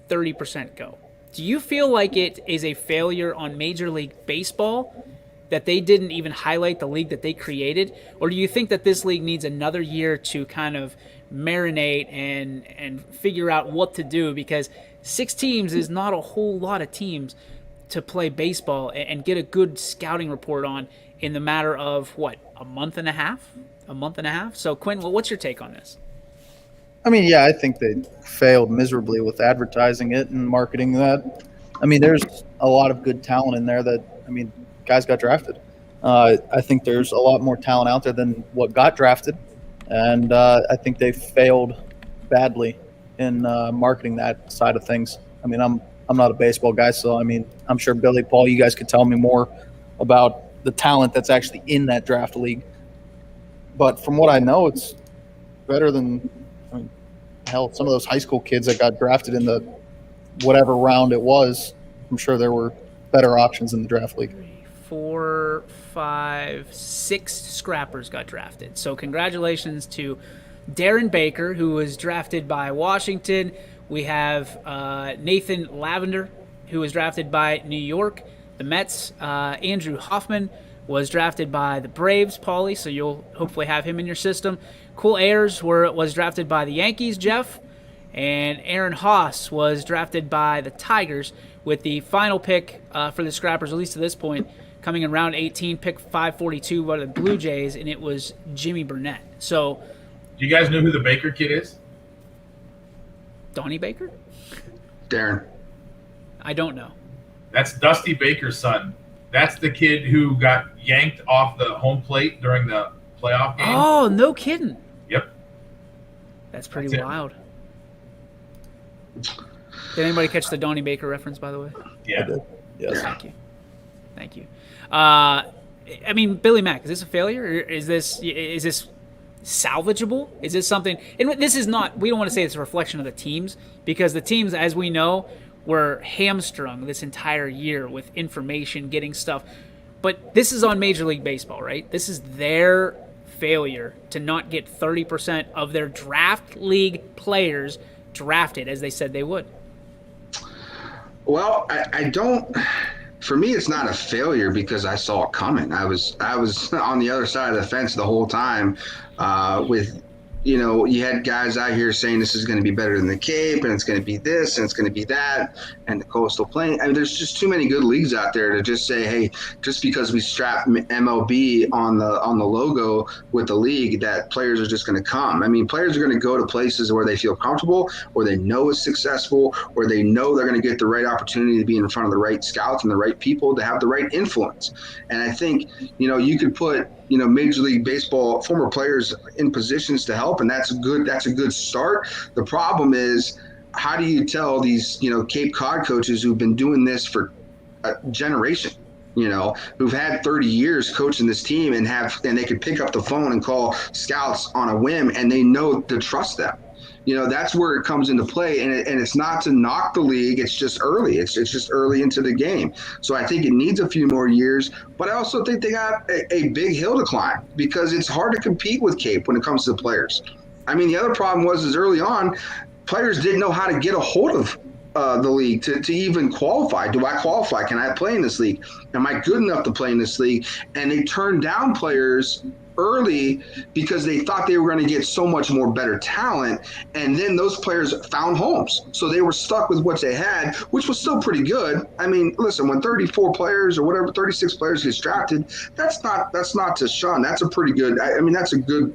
30% go. Do you feel like it is a failure on Major League Baseball that they didn't even highlight the league that they created? Or do you think that this league needs another year to kind of marinate and figure out what to do? Because 6 teams is not a whole lot of teams to play baseball and get a good scouting report on in the matter of, what, a month and a half? So, Quinn, what's your take on this? I mean, yeah, I think they failed miserably with advertising it and marketing that. I mean, there's a lot of good talent in there that, I mean, guys got drafted. I think there's a lot more talent out there than what got drafted. And I think they failed badly in marketing that side of things. I mean, I'm not a baseball guy, so, I mean, I'm sure Billy, Paul, you guys could tell me more about the talent that's actually in that draft league. But from what I know, it's better than, I mean, hell, some of those high school kids that got drafted in the whatever round it was, I'm sure there were better options in the draft league. 4, 5, 6 Scrappers got drafted. So congratulations to Darren Baker, who was drafted by Washington. We have Nathan Lavender, who was drafted by New York. The Mets, Andrew Hoffman, was drafted by the Braves, Paulie, so you'll hopefully have him in your system. Cole Ayers was drafted by the Yankees, Jeff. And Aaron Haas was drafted by the Tigers, with the final pick for the Scrappers, at least to this point, coming in round 18, pick 542 by the Blue Jays, and it was Jimmy Burnett. So, do you guys know who the Baker kid is? Donnie Baker? Darren. I don't know. That's Dusty Baker's son. That's the kid who got yanked off the home plate during the playoff game. Oh, no kidding. Yep. That's pretty wild. Did anybody catch the Donnie Baker reference, by the way? Yeah. I did. Yes. Thank you. I mean, Billy Mack, is this a failure? Or is this salvageable? Is this something? And this is not. We don't want to say it's a reflection of the teams, because the teams, as we know, were hamstrung this entire year with information, getting stuff. But this is on Major League Baseball, right? This is their failure to not get 30% of their draft league players drafted as they said they would. Well, I don't. For me, it's not a failure because I saw it coming. I was on the other side of the fence the whole time with you had guys out here saying this is going to be better than the Cape, and it's going to be this, and it's going to be that, and the Coastal Plain. I mean, there's just too many good leagues out there to just say, hey, just because we strap MLB on the logo with the league, that players are just going to come. I mean, players are going to go to places where they feel comfortable, or they know it's successful, or they know they're going to get the right opportunity to be in front of the right scouts and the right people to have the right influence. And I think, you could put Major League Baseball former players in positions to help, and that's a good start. The problem is, how do you tell these Cape Cod coaches who've been doing this for a generation, who've had 30 years coaching this team and they could pick up the phone and call scouts on a whim, and they know to trust them? That's where it comes into play, and it's not to knock the league. It's just early. It's just early into the game. So I think it needs a few more years, but I also think they got a big hill to climb, because it's hard to compete with Cape when it comes to the players. I mean, the other problem is early on, players didn't know how to get a hold of the league to even qualify. Do I qualify? Can I play in this league? Am I good enough to play in this league? And they turned down players early because they thought they were going to get so much more better talent, and then those players found homes, so they were stuck with what they had, which was still pretty good. I mean, listen, when 34 players or whatever, 36 players get drafted, that's not to shun. That's a pretty good. I mean, that's a good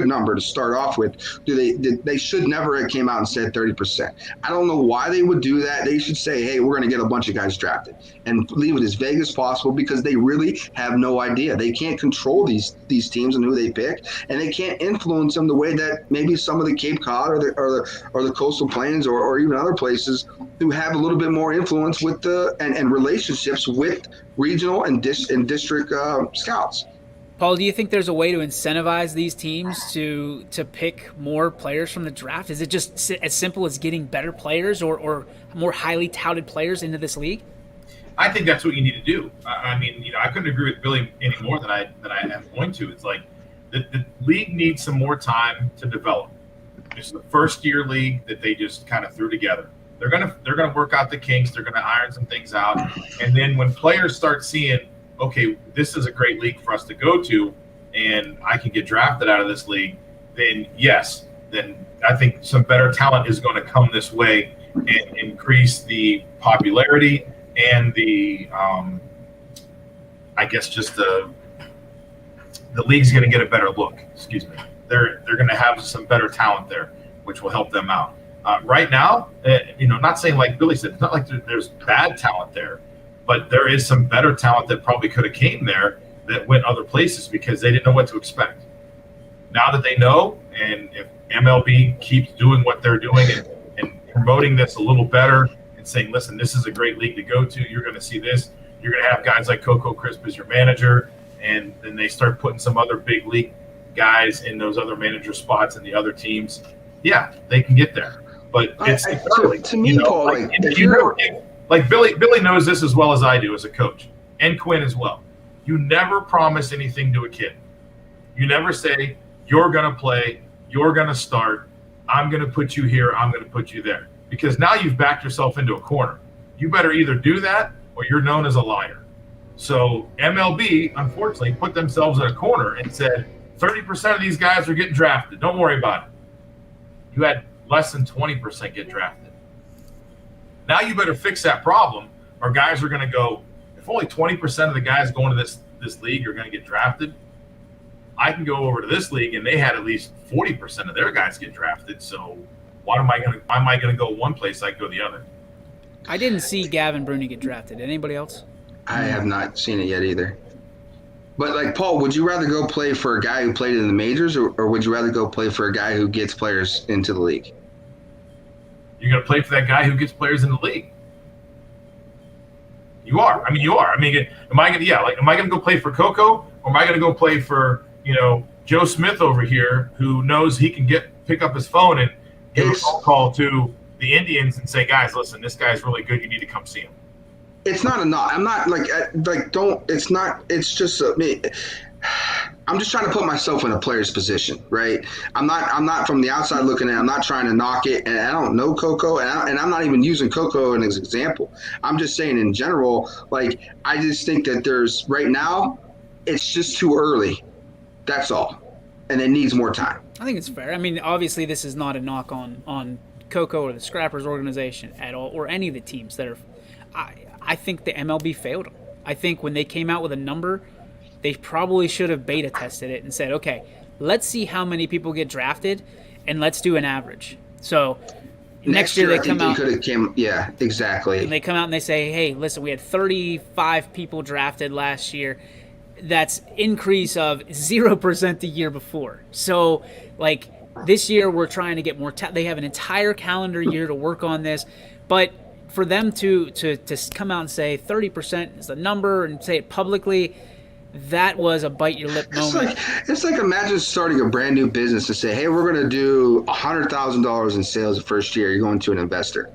number to start off with. They should never have came out and said 30%. I don't know why they would do that. They should say, hey, we're going to get a bunch of guys drafted, and leave it as vague as possible, because they really have no idea. They can't control these teams and who they pick, and they can't influence them the way that maybe some of the Cape Cod or the Coastal Plains or even other places who have a little bit more influence with and relationships with regional and district scouts. Paul, do you think there's a way to incentivize these teams to pick more players from the draft? Is it just as simple as getting better players or more highly touted players into this league? I think that's what you need to do. I mean, I couldn't agree with Billy any more than I am going to. It's like the league needs some more time to develop. It's the first year league that they just kind of threw together. They're gonna work out the kinks. They're gonna iron some things out, and then when players start seeing, okay, this is a great league for us to go to, and I can get drafted out of this league, then yes, then I think some better talent is going to come this way and increase the popularity and the, I guess just the league's going to get a better look. Excuse me. They're going to have some better talent there, which will help them out. Right now, not saying like Billy said, it's not like there's bad talent there, but there is some better talent that probably could have came there that went other places because they didn't know what to expect. Now that they know, and if MLB keeps doing what they're doing and promoting this a little better and saying, listen, this is a great league to go to, you're going to see this. You're going to have guys like Coco Crisp as your manager, and then they start putting some other big league guys in those other manager spots in the other teams. Yeah, they can get there. But it's early. To me, Paul, like Billy knows this as well as I do as a coach, and Quinn as well. You never promise anything to a kid. You never say, you're going to play, you're going to start, I'm going to put you here, I'm going to put you there. Because now you've backed yourself into a corner. You better either do that or you're known as a liar. So MLB, unfortunately, put themselves in a corner and said, 30% of these guys are getting drafted. Don't worry about it. You had less than 20% get drafted. Now you better fix that problem, or guys are going to go, if only 20% of the guys going to this league are going to get drafted, I can go over to this league and they had at least 40% of their guys get drafted. So why am I going to go one place? I go the other. I didn't see Gavin Bruni get drafted. Anybody else? I have not seen it yet either. But like, Paul, would you rather go play for a guy who played in the majors, or would you rather go play for a guy who gets players into the league? You're going to play for that guy who gets players in the league. You are. I mean, you are. I mean, am I going to go play for Coco, or am I going to go play for, Joe Smith over here, who knows he can pick up his phone and give a phone call to the Indians and say, guys, listen, this guy's really good. You need to come see him. It's not enough. I'm not it's just I'm just trying to put myself in a player's position, right? I'm not from the outside looking in. I'm not trying to knock it, and I don't know Coco, and I'm not even using Coco as an example. I'm just saying in general, like, I just think that right now, it's just too early. That's all. and it needs more time. I think it's fair. I mean, obviously, this is not a knock on Coco or the Scrappers organization at all, or any of the teams that are. I think the MLB failed them. I think when they came out with a number, they probably should have beta tested it and said, okay, let's see how many people get drafted, and let's do an average. So next year they come out. Yeah, exactly. And they come out and they say, hey, listen, we had 35 people drafted last year. That's increase of 0% the year before. So, like, this year we're trying to get more. They have an entire calendar year to work on this, but for them to come out and say 30% is the number and say it publicly, that was a bite your lip moment. It's like imagine starting a brand new business to say, hey, we're going to do $100,000 in sales the first year. You're going to an investor.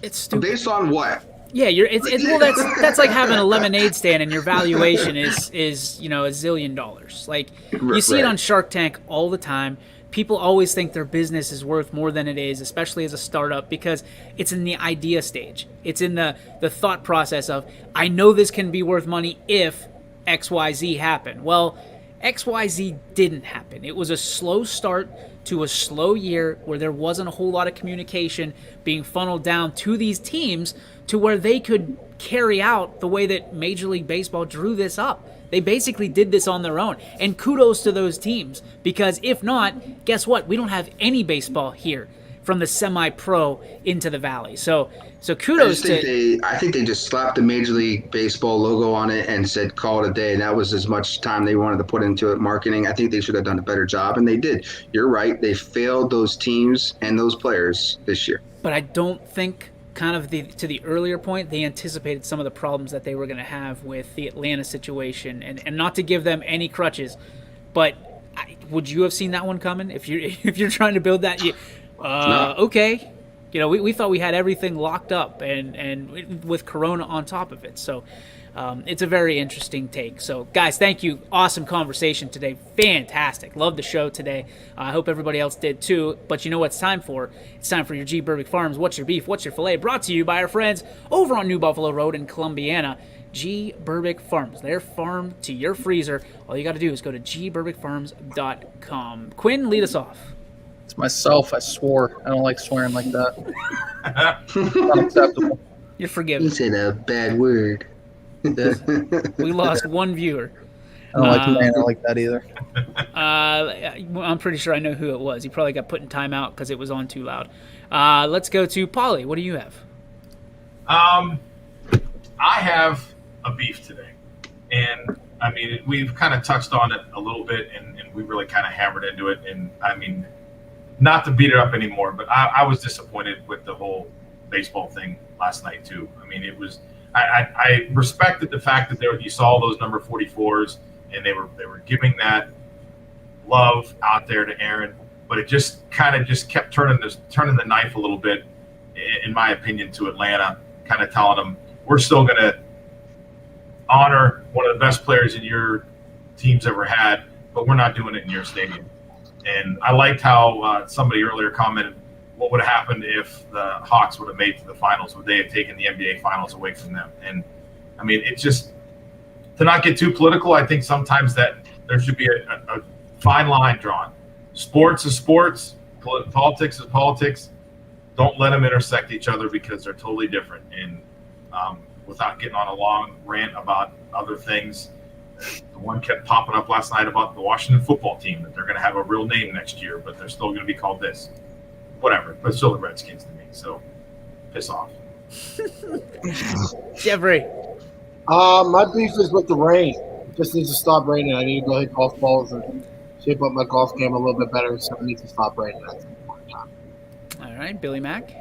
It's stupid. Based on what? Yeah, well, that's like having a lemonade stand and your valuation is $1 zillion. Like, you see it on Shark Tank all the time. People always think their business is worth more than it is, especially as a startup, because it's in the idea stage. It's in the thought process of, I know this can be worth money if XYZ happen. Well, XYZ didn't happen. It was a slow start to a slow year where there wasn't a whole lot of communication being funneled down to these teams to where they could carry out the way that Major League Baseball drew this up. They basically did this on their own. And kudos to those teams, because if not, guess what? We don't have any baseball here from the semi-pro into the Valley. So kudos I think they just slapped the Major League Baseball logo on it and said call it a day. And that was as much time they wanted to put into it. Marketing, I think they should have done a better job, and they did. You're right. They failed those teams and those players this year. But I don't think, kind of to the earlier point, they anticipated some of the problems that they were going to have with the Atlanta situation. And not to give them any crutches, but would you have seen that one coming? If you're trying to build that, No. Okay. We thought we had everything locked up and with Corona on top of it. So it's a very interesting take. So, guys, thank you. Awesome conversation today. Fantastic. Love the show today. I hope everybody else did too. But you know what it's time for? It's time for your G. Berbick Farms. What's your beef? What's your filet? Brought to you by our friends over on New Buffalo Road in Columbiana. G. Berbick Farms. Their farm to your freezer. All you got to do is go to gberbickfarms.com. Quinn, lead us off. It's myself. I swore. I don't like swearing like that. Not acceptable. You're forgiven. You said a bad word. We lost one viewer. I don't like man like that either. I'm pretty sure I know who it was. He probably got put in timeout because it was on too loud. Let's go to Paulie. What do you have? I have a beef today. And, I mean, we've kind of touched on it a little bit, and we really kind of hammered into it. And, I mean, not to beat it up anymore, but I was disappointed with the whole baseball thing last night, too. I mean, it was – I respected the fact that you saw those number 44s, and they were giving that love out there to Aaron, but it just kind of just kept turning the knife a little bit, in my opinion, to Atlanta, kind of telling them, we're still going to honor one of the best players in your team's ever had, but we're not doing it in your stadium. And I liked how somebody earlier commented, what would have happened if the Hawks would have made it to the finals? Would they have taken the NBA finals away from them? And, I mean, it just – to not get too political, I think sometimes that there should be a fine line drawn. Sports is sports. Politics is politics. Don't let them intersect each other because they're totally different. And without getting on a long rant about other things, the one kept popping up last night about the Washington football team, that they're going to have a real name next year, but they're still going to be called this. Whatever, but still the Redskins to me, so piss off. Jeffrey. My beef is with the rain. It just needs to stop raining. I need to go hit golf balls and shape up my golf game a little bit better, so it needs to stop raining. That's important time. All right, Billy Mack.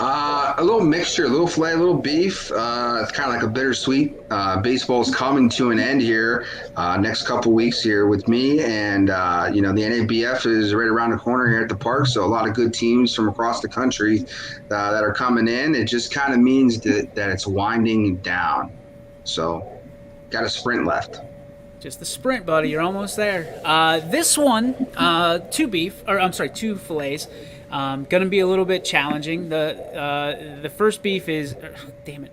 A little mixture, a little filet, a little beef. It's kind of like a bittersweet. Baseball's coming to an end here next couple weeks here with me. And, the NABF is right around the corner here at the park. So a lot of good teams from across the country that are coming in. It just kind of means that it's winding down. So got a sprint left. Just the sprint, buddy. You're almost there. This one, two fillets. Going to be a little bit challenging. The first beef is,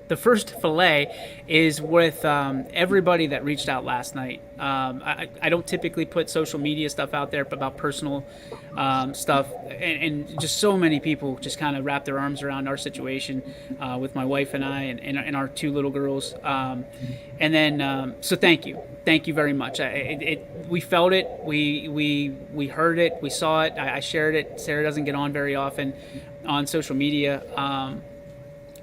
the first fillet is with everybody that reached out last night. I don't typically put social media stuff out there about personal stuff, and just so many people just kind of wrap their arms around our situation with my wife and I and our 2 little girls. And then, so thank you very much. We felt it, we heard it, we saw it. I shared it. Sarah doesn't get on very often on social media,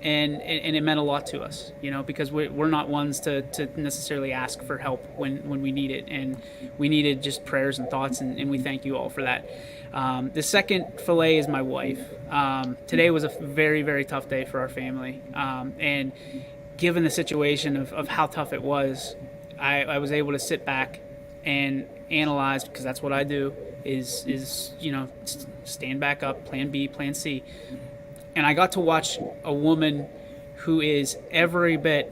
and it meant a lot to us, because we're not ones to necessarily ask for help when we need it, and we needed just prayers and thoughts, and we thank you all for that. The second fillet is my wife. Today was a very, very tough day for our family, and given the situation of how tough it was, I was able to sit back and analyze, because that's what I do, is stand back up, plan B, plan C. And I got to watch a woman who is every bit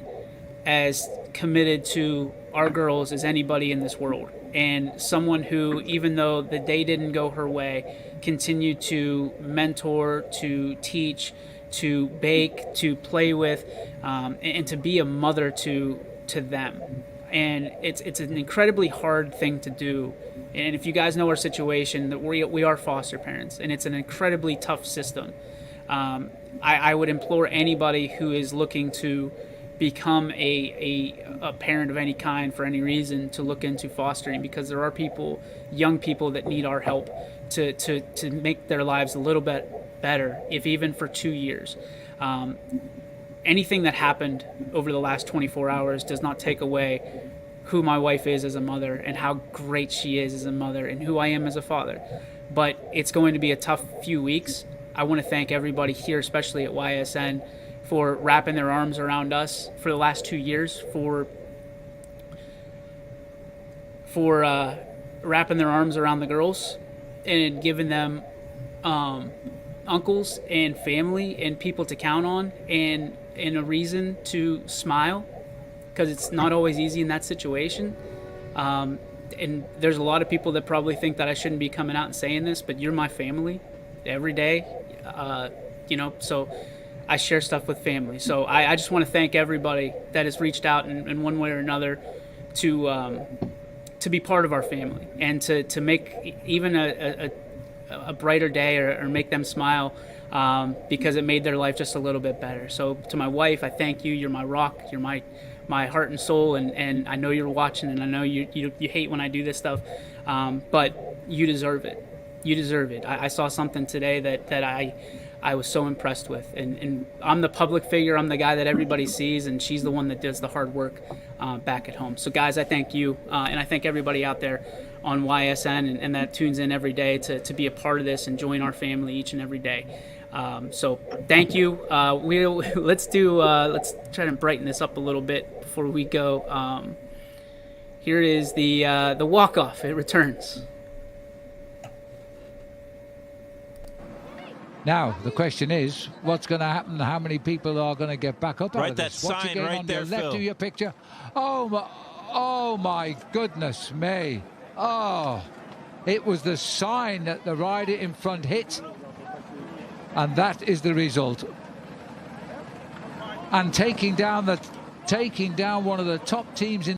as committed to our girls as anybody in this world. And someone who, even though the day didn't go her way, continued to mentor, to teach, to bake, to play with, and to be a mother to them. And it's an incredibly hard thing to do. And if you guys know our situation, that we are foster parents, and it's an incredibly tough system. I would implore anybody who is looking to become a parent of any kind for any reason to look into fostering, because there are people, young people, that need our help to make their lives a little bit better, if even for 2 years. Anything that happened over the last 24 hours does not take away who my wife is as a mother and how great she is as a mother and who I am as a father. But it's going to be a tough few weeks. I want to thank everybody here, especially at YSN, for wrapping their arms around us for the last 2 years, for wrapping their arms around the girls and giving them uncles and family and people to count on and a reason to smile, because it's not always easy in that situation. And there's a lot of people that probably think that I shouldn't be coming out and saying this, but you're my family every day, so I share stuff with family. So I just want to thank everybody that has reached out in one way or another to be part of our family and to make even a brighter day or make them smile, because it made their life just a little bit better. So to my wife, I thank you. You're my rock. You're my heart and soul, and I know you're watching, and I know you hate when I do this stuff, but you deserve it. You deserve it. I saw something today that I was so impressed with, and I'm the public figure. I'm the guy that everybody sees, and she's the one that does the hard work back at home. So guys, I thank you, and I thank everybody out there on YSN and that tunes in every day to be a part of this and join our family each and every day. So thank you. Let's try to brighten this up a little bit before we go. Here is the walk-off. It returns. Now, the question is, what's going to happen? How many people are going to get back up out of that this? Watch sign again right on there, your left Phil. of your picture. Oh my goodness me. Oh, it was the sign that the rider in front hit. And that is the result. And taking down one of the top teams in